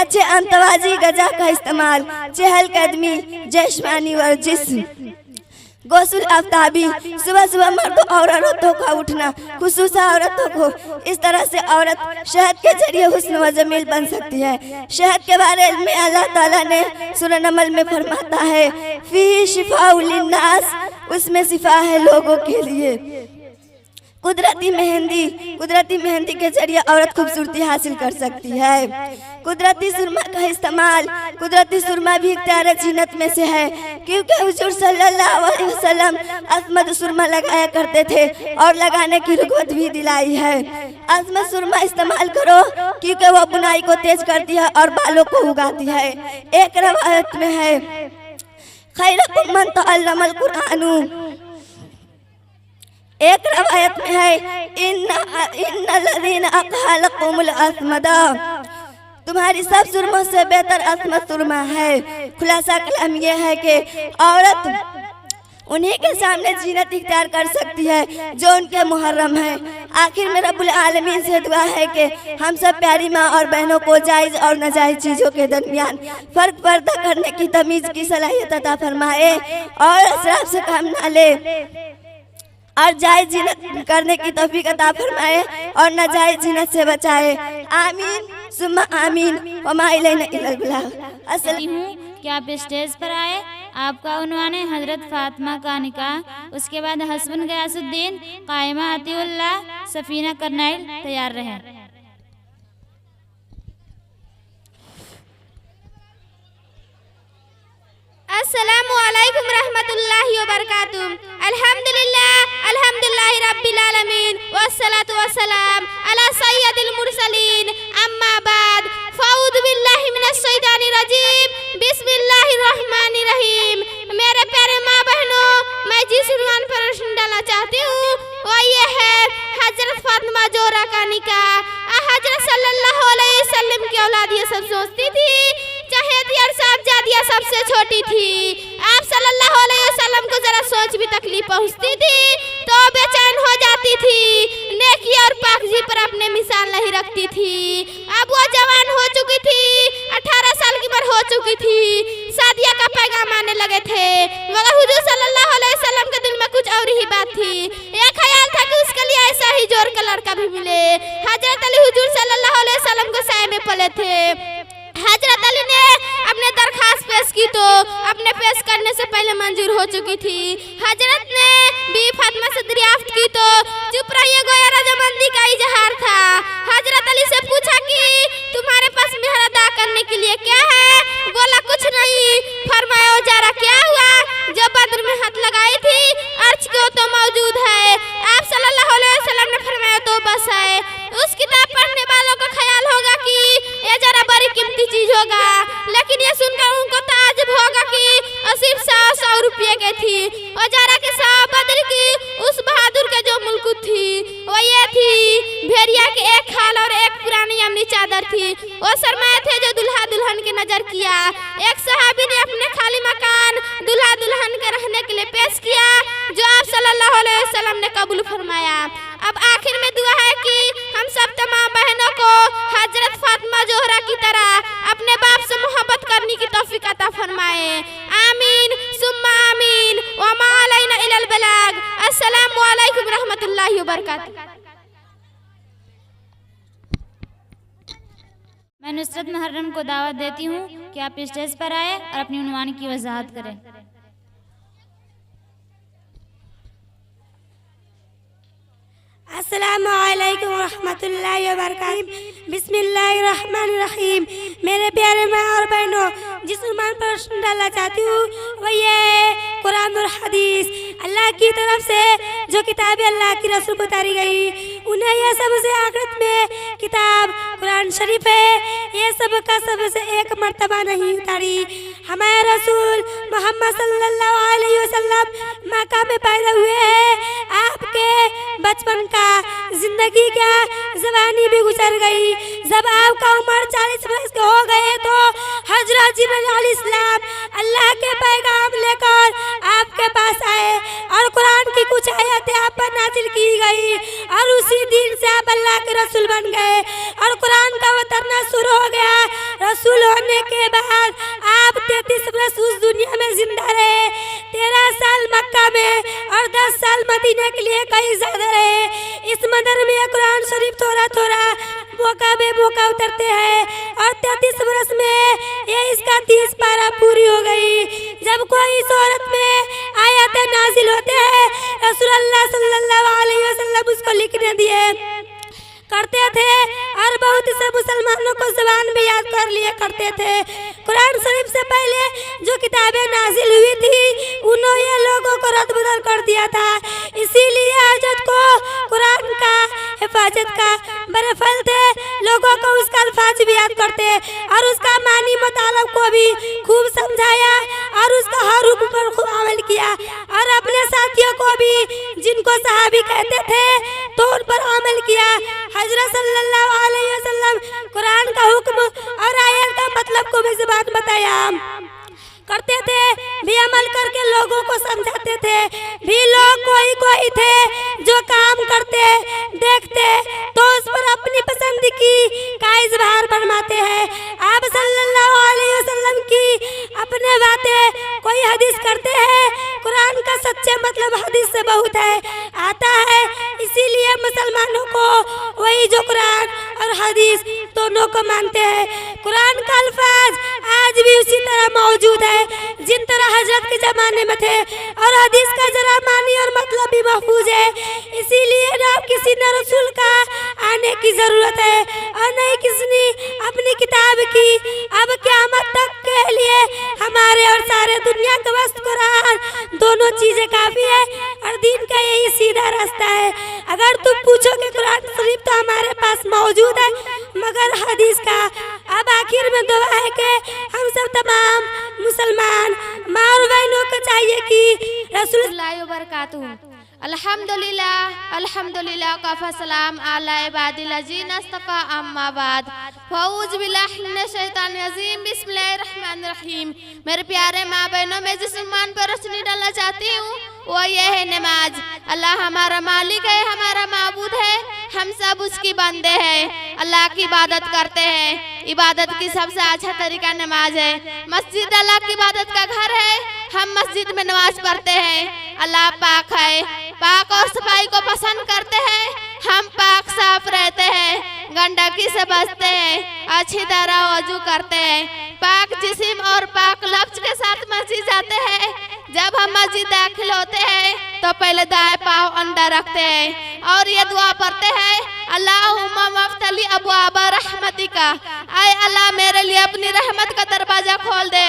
अच्छे अंतवाजी गजा का इस्तेमाल, चहलकदमी, जश्मानी वर्जिश, गोसुल आफ्ताबी, सुबह सुबह मर्दों और औरतों का उठना, खुसूसा औरतों को। इस तरह से औरत शहद के जरिए हुस्न व जमील बन सकती है। शहद के बारे में अल्लाह ताला ने सूरह नमल में फरमाता है, फीही शिफाउल लिन्नास, उसमें शिफा है लोगों के लिए। कुदरती मेहंदी के जरिए औरत खूबसूरती हासिल कर सकती है। कुदरती सुरमा का इस्तेमाल, कुदरती सुरमा भी इख्तियार जीनत में से है, क्योंकि हुजूर सल्लल्लाहु अलैहि वसल्लम अज़मत सुरमा लगाया करते थे और लगाने की रुग़बत भी दिलाई है। अज़मत सुरमा इस्तेमाल करो, क्योंकि वह बुनाई को तेज करती है और बालों को उगाती है। एक रवायत में है, खैरुकुम मन तअल्लमल कुरानु, एक रवायत में है, इन्नल्लज़ीना अक़हलकुमुल अस्मदा, तुम्हारी सब सुरमों से बेहतर अस्मत सुरमा है। खुलासा कलाम यह है कि औरत उन्हीं के सामने जीनत इख्तियार कर सकती है जो उनके मुहर्रम है। आखिर में रब्बुल आलमीन से दुआ है कि हम सब प्यारी माँ और बहनों को जायज़ और नाजायज़ चीज़ों के दरमियान फ़र्क पर्दा करने की तमीज़ की सलाहियत अता फरमाए और असराफ से काम ना ले और जायज़ जीनत करने की तौफीक अता फरमाए और नाजायज़ जीनत से बचाए। आमीन सुम्मा आमीन। वमा इलैना इल्लल बलाग। हूँ कि आप स्टेज पर आए। आपका उन्वान है हजरत फातिमा का निकाह। उसके बाद हस्बन गयासुद्दीन, कायमा अतीउल्लाह, सफीना करनाइल तैयार रहे। अस्सलामु अलैकुम रहमतुल्लाहि व बरकातुहू। अल्हम्दुलिल्लाह रब्बिल आलमीन वस्सलातु वस्सलाम अला सय्यदिल मुरसलीन। अम्मा बाद, फ़अऊज़ु बिल्लाहि मिनश शैतानिर रजीम, बिस्मिल्लाहिर रहमानिर रहीम। मेरे प्यारे माँ बहनों, मैं जिस उन्वान पर रोशनी डालना चाहती हूँ वो ये है हजरत फातिमा ज़ोहरा का निकाह। हजरत सल्लल्लाहु अलैहि वसल्लम की औलाद ये सब सोचती थी चहेती और साहबजादियाँ सबसे छोटी थी। आप सल्लल्लाहु अलैहि वसल्लम को जरा सोच भी तकलीफ पहुँचती थी तो बेचैन हो जाती थी, नेकी और पाकजी पर अपने मिसाल नहीं रखती थी। अब वो जवान हो चुकी थी, 18 साल की उम्र हो चुकी थी, शादिया का पैगाम आने लगे थे, मगर हुजूर सल्लल्लाहु अलैहि वसल्लम के दिल में कुछ और ही बात थी। ये ख्याल था कि उसके लिए ऐसा ही जोर का लड़का भी मिले। हजरत अली हुजूर सल्लल्लाहु अलैहि वसल्लम को साए में पले थे। हजरत अली ने अपने दरखास्त पेश की तो अपने पेश करने से पहले मंजूर हो चुकी थी। हजरत ने बीवी फातिमा से दरियाफ्त की तो चुप रहिए गोया रजामंदी का इजहार था। हजरत अली से पूछा कि तुम्हारे पास मेहर अदा करने के लिए क्या है? बोला कुछ नहीं। फरमाया जारा क्या हुआ जो बद्र में हाथ लगाई थी, अर्ज को तो मौजूद है। आप सल्लल्लाहु अलैहि वसल्लम ने फरमाया तो बस है। उस किताब पढ़ने वालों का ख्याल होगा कि ये जरा बड़ी कीमती चीज होगा, लेकिन ये सुनकर उनको ताज्जुब होगा कि सिर्फ 100 रुपये की थी। और जारा के 100 बद्र की उस बहादुर के जो मुल्क थी वो ये थी, भेड़िया के एक खाल और एक पुरानी यमनी चादर थी। वो सरमाए थे जो दुल्हा दुल्हन की नजर किया। एक सहाबी ने अपने खाली मकान दुल्हा दुल्हन के रहने के लिए पेश किया, जो आप सल्लल्लाहु अलैहि वसल्लम ने कबूल फरमाया। अब आखिर में दुआ है कि हम सब तमाम बहनों को हजरत फातिमा ज़ोहरा की तरह अपने बाप से मोहब्बत करने की तौफीक अता फरमाए। आमीन सुम्मा आमीन। व मा अलैना इल्लल बलाग। अस्सलामु अलैकुम रहमतुल्लाहि व बरकातुहू। मैं नुसरत मुहर्रम को दावत देती हूँ कि आप स्टेज पर आए और अपनी उन्वान की वजाहत करें। अस्सलामु अलैकुम रहमतुल्लाहि व बरकातुहू। बिस्मिल्लाहिर रहमानिर रहीम। मेरे प्यारे माँ और बहनों, जिस उन्वान पर रोशनी डालना चाहती हूँ वो ये है कुरान और हदीस। अल्लाह की तरफ से जो किताबें अल्लाह की रसूल को उतारी गई, उन्हें यह सबसे आखिरत में किताब कुरान शरीफ है, ये सब का सबसे एक मर्तबा नहीं उतारी। हमारे रसूल मोहम्मद सल्लल्लाहु अलैहि वसल्लम मक्का में पैदा हुए हैं। आपके बचपन का, जिंदगी का, जवानी भी गुजर गई, जब आपका उम्र 40 वर्ष के हो गए तो हजरत जिब्रील अलैहिस्सलाम अल्लाह के पैगाम लेकर आपके पास आए और कुरान की कुछ आयतें आप पर नाजिल की गई और उसी दिन से आप अल्लाह के रसूल बन गए और कुरान का उतरना शुरू हो गया। रसूल होने के बाद आप 33 वर्ष उस दुनिया में जिंदा रहे, 13 साल मक्का में और 10 साल मदीने के लिए कहीं ज्यादा रहे। इस मंदिर में कुरान शरीफ थोड़ा थोड़ा मौका बे मौका उतरते हैं और 33 वर्ष में ये इसका 30 पारा पूरी हो गई। जब कोई इस औरत में आयतें नाजिल होते हैं रसूलुल्लाह सल्लल्लाहु अलैहि वसल्लम उसको लिखने दिए करते थे और बहुत से मुसलमानों को ज़बान में याद कर लिए करते थे। कुरान शरीफ से पहले जो किताबें नाजिल हुई थी उन्होंने लोगों को रद्द बदल कर दिया था, इसीलिए हजरत को कुरान का हिफाजत का बड़े फल थे। लोगों को उसका अल्फाज भी याद करते और उसका मानी मतलब को भी खूब समझाया और उसका हर हुक्म पर खूब अमल किया और अपने साथियों को भी जिनको सहाबी कहते थे तो उन पर अमल किया। हजरत सल्लल्लाहु अलैहि वसल्लम कुरान का हुक्म और आयत का मतलब को भी ज़बान बताया करते थे, भी अमल करके लोगों को समझाते थे। भी लोग कोई थे जो काम करते देखते तो उस पर अपनी पसंद की का इजहार फरमाते हैं। आप सल्लल्लाहु अलैहि वसल्लम की अपने बातें कोई हदीस करते हैं, कुरान का सच्चे मतलब हदीस से बहुत है आता है, इसीलिए मुसलमानों को वही जो कुरान और हदीस दोनों को मानते हैं। कुरान का अल्फाज आज भी उसी तरह मौजूद है जिन तरह हजरत के जमाने में थे और हदीस का जरा मानी और मतलब भी महफूज है, इसीलिए ना किसी न रसूल का आने की जरूरत है और नहीं किसी अपनी किताब की। अब क़यामत तक के लिए हमारे और सारे दुनिया के वस्त कुरान दोनों चीजें काफी है और दीन का यही सीधा रास्ता है। अगर तुम पूछोगे कुरान शरीफ तो हमारे पास मौजूद है मगर हदीस का। अब आखिर में दुआ है कि हम सब तमाम मुसलमान माँ और बहनों को चाहिए कि रसूलुल्लाह वबरकातुहू अल्हम्दुलिल्लाह अल्हम्दुलिल्लाह काफ़ा सलाम अला इबादिल्लज़ीना इस्तफ़ा अम्मा बाद फ़ऊज़ु बिल्लाहि मिनश शैतानिर रजीम बिस्मिल्लाहिर रहमानिर रहीम। मेरे प्यारे माँ बहनों, मैं जिस ईमान पर रोशनी डालना चाहती हूँ वो ये है नमाज। अल्लाह हमारा मालिक है, हमारा माबूद है, हम सब उसकी बंदे हैं, अल्लाह की इबादत करते हैं। इबादत की सबसे अच्छा तरीका नमाज है। मस्जिद अल्लाह की इबादत का घर है, हम मस्जिद में नमाज पढ़ते हैं। अल्लाह पाक है, पाक और सफाई को पसंद करते हैं, हम पाक साफ रहते हैं, गंदगी से बचते हैं, अच्छी तरह वजू करते हैं, पाक जिस्म और पाक लफ्ज के साथ मस्जिद जाते हैं। जब हम मस्जिद दाखिल होते हैं तो पहले दाएं पाँव अंदर रखते हैं और ये दुआ पढ़ते हैं, अल्लाहुम्मा मफ्तली अब्वाबा रहमतिका, आए अल्लाह मेरे लिए अपनी रहमत का दरवाजा खोल दे।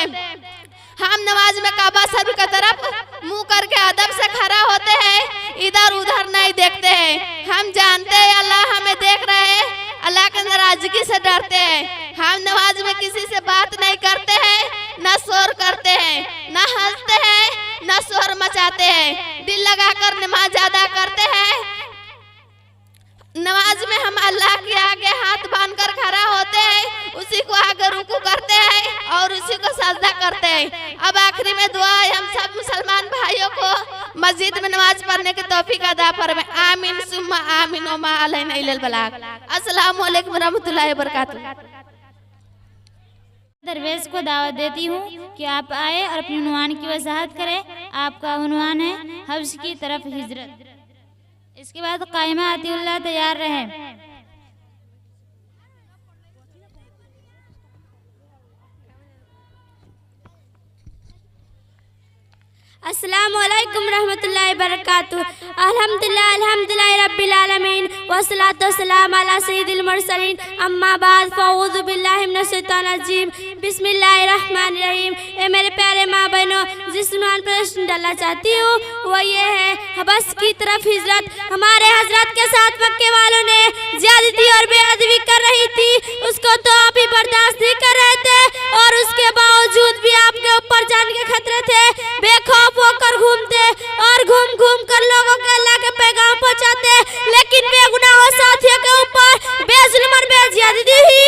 हम नमाज में काबा शरीफ की तरफ मुंह करके अदब से खड़ा होते हैं, इधर उधर नहीं देखते हैं। हम जानते हैं अल्लाह हमें देख रहे हैं, अल्लाह के नाराजगी से डरते हैं। हम नमाज में किसी से बात नहीं करते हैं, न शोर करते हैं, न हंसते हैं, न शोर मचाते हैं, दिल लगाकर नमाज अदा करते हैं। नमाज में हम अल्लाह के आगे हाथ बांधकर खड़ा होते हैं, उसी को आगे रुकू करते हैं और उसी को सजदा करते हैं। अब आखिरी में दुआ है हम सब मुसलमान भाइयों को मस्जिद में नमाज पढ़ने की तौफीक अदा फरमाए। आमीन सुम्मा आमीन व मा अलैना इल्लल बलाग। अस्सलामु अलैकुम रहमतुल्लाहि व बरकातुहू। दरवेश को दावत देती हूँ कि आप आए और अपने उन्वान की वजाहत करें। आपका उन्वान है हब्स की तरफ हिजरत। इसके बाद कायमा अतीउल्लाह तैयार रहे। अस्सलामु अलैकुम रहमतुल्लाहि बरकातुहू। अल्हम्दुलिल्लाह रब्बिल आलमीन वस्सलातु वस्सलाम अला सय्यिदिल मुरसलीन अम्मा बाद फ़ऊज़ु बिल्लाहि मिनश शैतानिर रजीम बिस्मिल्लाहिर रहमानिर रहीम। ए मेरे प्यारे माँ बहनों, जिस ईमान पर रोशनी डालना चाहती हूँ वो ये है हबस की तरफ हिजरत। हमारे हजरत के साथ मक्के वालों ने ज्यादती और बेअदबी कर रही थी, उसको तो आप ही बर्दाश्त नहीं कर रहे थे और उसके बावजूद भी आपके ऊपर जान के खतरे थे। बेखौफ होकर घूमते और घूम घूम कर लोगों के अल्लाह के पैगाम पहुंचाते, लेकिन बेगुनाह साथियों के ऊपर बेजुल्म और बेज्यादती हुई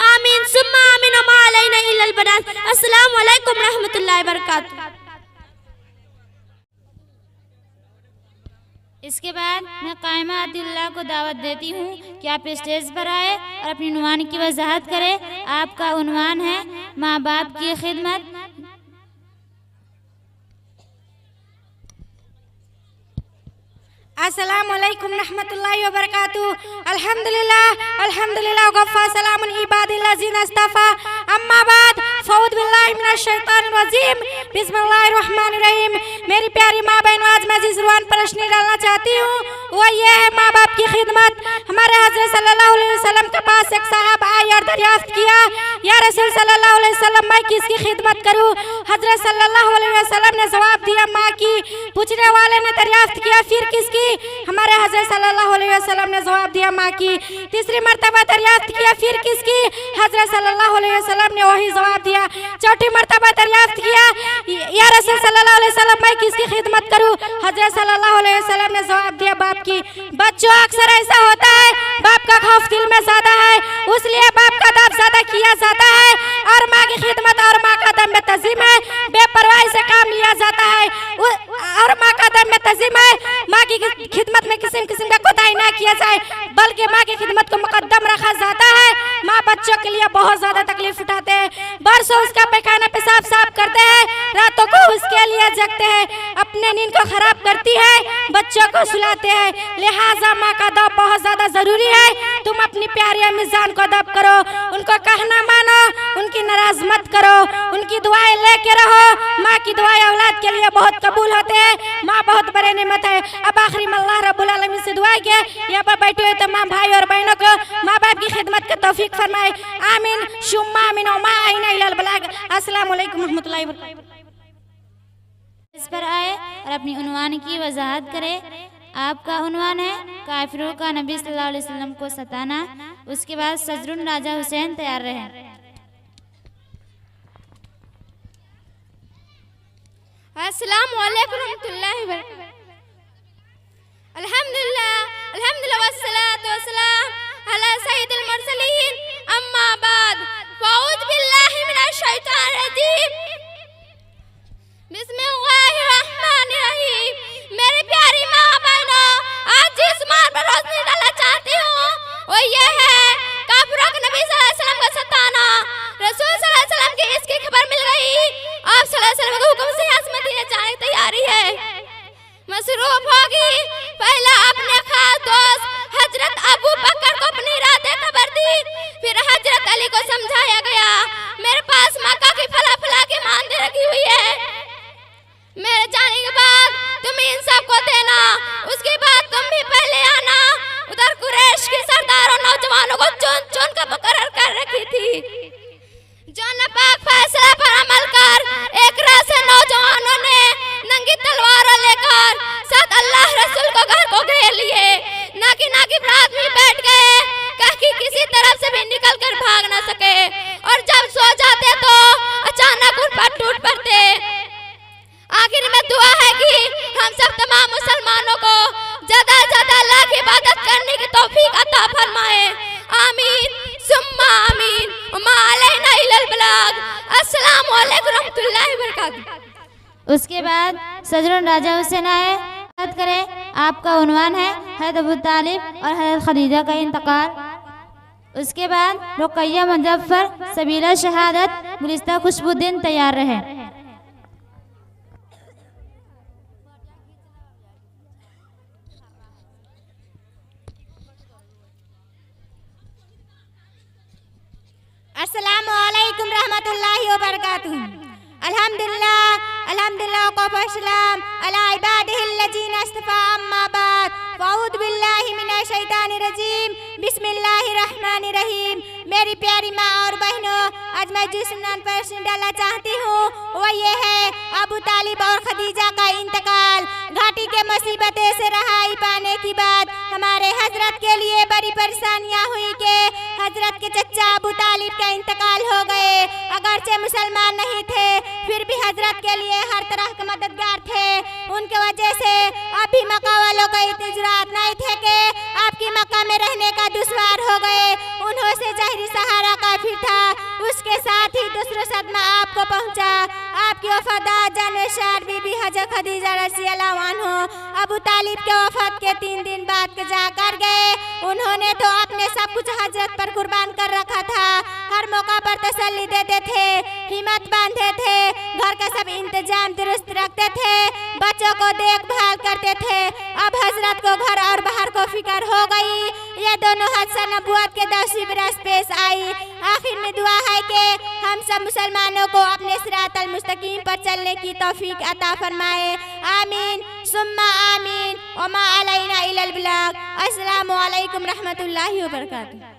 आमीन सुम्मा आमीन व मा अलैना इल्लल बलाग। अस्सलामु अलैकुम रहमतुल्लाहि व बरकातुहू। इसके बाद मैं कायमा अतिउल्लाह को दावत देती हूँ कि आप स्टेज पर आए और अपनी उन्वान की वजाहत करें। आपका उन्वान है माँ बाप की खिदमत। अस्सलामु अलैकुम रहमतुल्लाहि व बरकातुहू। अल्हम्दुलिल्लाह अल्हम्दुलिल्लाह गफ्फा सलामुन इबादिल्लज़ीना इस्तफ़ा। अम्मा बाद फ़ऊज़ बिल्लाहि मिनश शैतानिर रजीम। बिस्मिल्लाहिर रहमानिर रहीम। मेरी प्यारी माँ बहनों, आज मैं जिस ज़ुबान पर रोशनी डालना चाहती हूँ वो ये है माँ बाप की खिदमत। हमारे हज़रत सल्लल्लाहु अलैहि वसल्लम के पास एक साहब आए और दरियाफ्त किया, या रसूल सल्लल्लाहु अलैहि वसल्लम मैं किसकी खिदमत करूँ? हज़रत सल्लल्लाहु अलैहि वसल्लम ने जवाब दिया माँ की। पूछने वाले ने दरियाफ्त किया फिर किसकी? हमारे हज़रत सल्लल्लाहु अलैहि वसल्लम ने जवाब दिया माँ की। तीसरी मर्तबा दरियाफ्त किया फिर किसकी? हज़रत सल्लल्लाहु अलैहि वसल्लम ने वही जवाब दिया। चौथी मर्तबा दरियाफ्त किया, या रसूल सल्लल्लाहु अलैहि वसल्लम मैं किसकी खिदमत करूँ? हज़रत सल्लल्लाहु अलैहि वसल्लम ने जवाब दिया बाप की। बच्चों, अक्सर ऐसा होता है बाप का खौफ दिल में ज़्यादा है, इसलिए बाप का दाब ज़्यादा किया जाता है और माँ की खिदमत और माँ का दम में तज़ीम है, बेपरवाही से काम लिया जाता है और माँ का दम में तज़ीम है। माँ की खिदमत में किसी किस्म का कोताही ना किया जाए, बल्कि माँ की खिदमत को मुकद्दम रखा जाता है। माँ बच्चों के लिए बहुत ज़्यादा तकलीफ उठाते हैं, बरसों उसका पैखाना पेशाब साफ करते हैं, रातों को उसके लिए जगते हैं, अपने नींद को खराब करती है, बच्चों को सुलाते हैं। लिहाजा माँ का दब बहुत ज़्यादा ज़रूरी है। तुम अपनी प्यारी अम्मी जान को दब करो, उनको कहना मानो, उनकी नाराज मत करो, उनकी दुआएं लेके रहो। माँ की दुआएं औलाद के लिए बहुत कबूल होते हैं। माँ बहुत बड़े नेमत है। अब आखिरी में अल्लाह रब्बुल आलमीन से दुआ के यहाँ पर बैठे हुए तमाम भाई और बहनों को माँ बाप की खिदमत का तौफीक फरमाए। आमीन शुम्मा आमीन व मा अलैना इल्लल बलाग। अस्सलामु अलैकुम रहमतुल्लाहि व बरकातुहू। इस पर आए और अपनी उन्वान की वजाहत करें। आपका उन्वान है काफिरों का नबी सल्लल्लाहु अलैहि वसल्लम को सताना। उसके बाद सजरुन राजा हुसैन तैयार रहे। अस्सलामु अलैकुम रहमतुल्लाहि व बरकातुहू। अल्हम्दुलिल्लाह अल्हम्दुलिल्लाह वस्सलातु वस्सलाम अला सय्यिदिल मुरसलीन। अम्मा बाद फ़ऊज़ बिल्लाहि मिनश शैतानिर रजीम। बिस्मिल्लाहिर रहमानिर रहीम। मेरी प्यारी माँ बहनों, आज जिस मान पर रोशनी डालना चाहती हूँ वो ये है काफिरों के नबी सल्लल्लाहु अलैहि वसल्लम का सताना। रसूल सल्लल्लाहु अलैहि वसल्लम की इसकी खबर मिल गई, आप सल्लल्लाहु अलैहि वसल्लम के हुक्म से यहाँ से मदीना जाने की तैयारी है। मसरूफ होगी। पहला अपने खास दोस्त हजरत अबू बकर को अपनी इरादे खबर दी, फिर हजरत अली को समझाया गया मेरे पास मक्का की फला की मानदेय रखी हुई है, मेरे जाने के बाद तुम इन सबको देना, उसके बाद तुम भी पहले आना। उधर कुरैश के सरदारों नौजवानों को चुन चुन कर मुकर्रर कर रखी थी। जो नापाक फैसला पर अमल कर एक रात से नौजवानों ने नंगी तलवार लेकर साथ अल्लाह रसूल को घर को घेर लिए। नाकी रात में बैठ गए ताकि किसी तरफ से भी निकल कर भाग न सके, और जब सो जाते तो अचानक उन पर टूट पड़ते। आखिर में दुआ है कि हम सब तमाम मुसलमानों को ज्यादा से ज्यादा अल्लाह की इबादत करने की तौफीक अता फरमाए। आमीन सुम्मा आमीन व मा अलैना इल्लल बलाग। अस्सलामु अलैकुम रहमतुल्लाहि व बरकातुहू। उसके बाद सजरुन राजा हुसैन आए। बात करें, आपका उन्वान है हज़रत अबू तालिब और हज़रत खदीजा का इंतकाल। उसके बाद रुक़ैया मुज़फ़्फ़र सबीला शहादत गुलिस्ता खुशबुद्दीन तैयार रहे। अस्सलामु अलैकुम रहमतुल्लाहि व बरकातुहू। अल्हम्दुलिल्लाह अल्हम्दुलिल्लाह वस्सलाम अला इबादिहिल्लज़ीना इस्तफ़ा। अम्मा बाद फ़ऊज़ बिल्लाहि मिनश शैतानिर रजीम। बिस्मिल्लाहिर रहमानिर रहीम। मेरी प्यारी माँ और बहनों, आज मैं जिस नाम पर रोशनी डालना चाहती हूँ वो ये है अबू तालिब और खदीजा का इंतकाल। घाटी के मुसीबतें से रहाई पाने की बाद हमारे हजरत के लिए बड़ी परेशानियाँ हुई कि हजरत के चचा अबू तालिब का इंतकाल हो गए। अगरचे मुसलमान नहीं थे फिर भी हजरत के लिए हर तरह के मददगार थे। उनके वजह से अभी मक्का वालों को इतनी जुरात नहीं थे कि आपकी मक्का में रहने का दुश्वार हो गए। उन्हों से ज़ाहिरी सहारा काफी था, उसके साथ ही दूसरा सदमा आपको पहुंचा। आपकी वफादार जानेशार बीबी हजरत खदीजा रज़ियल्लाहु अन्हा अबू तालिब के वफात के 3 दिन बाद के जा कर गए। उन्होंने तो अपने सब कुछ हजरत पर कुर्बान कर रखा था। हर मौका पर तसल्ली देते थे, हिम्मत बांधते थे, घर का सब इंतजाम दुरुस्त रखते थे, बच्चों को देखभाल करते थे। अब हजरत को घर और बाहर को फिक्र हो गई। ये दोनों हादसा नबूवत के 10वीं बरस पेश आई। आखिर में दुआ है कि हम सब मुसलमानों को अपने सिरातल मुस्तकीम पर चलने की तौफीक अता फरमाए। आमीन सुम्मा आमीन। वमा अलैना इल्लल बलाग। अस्सलामु अलैकुम रहमतुल्लाहि व बरकातुहू।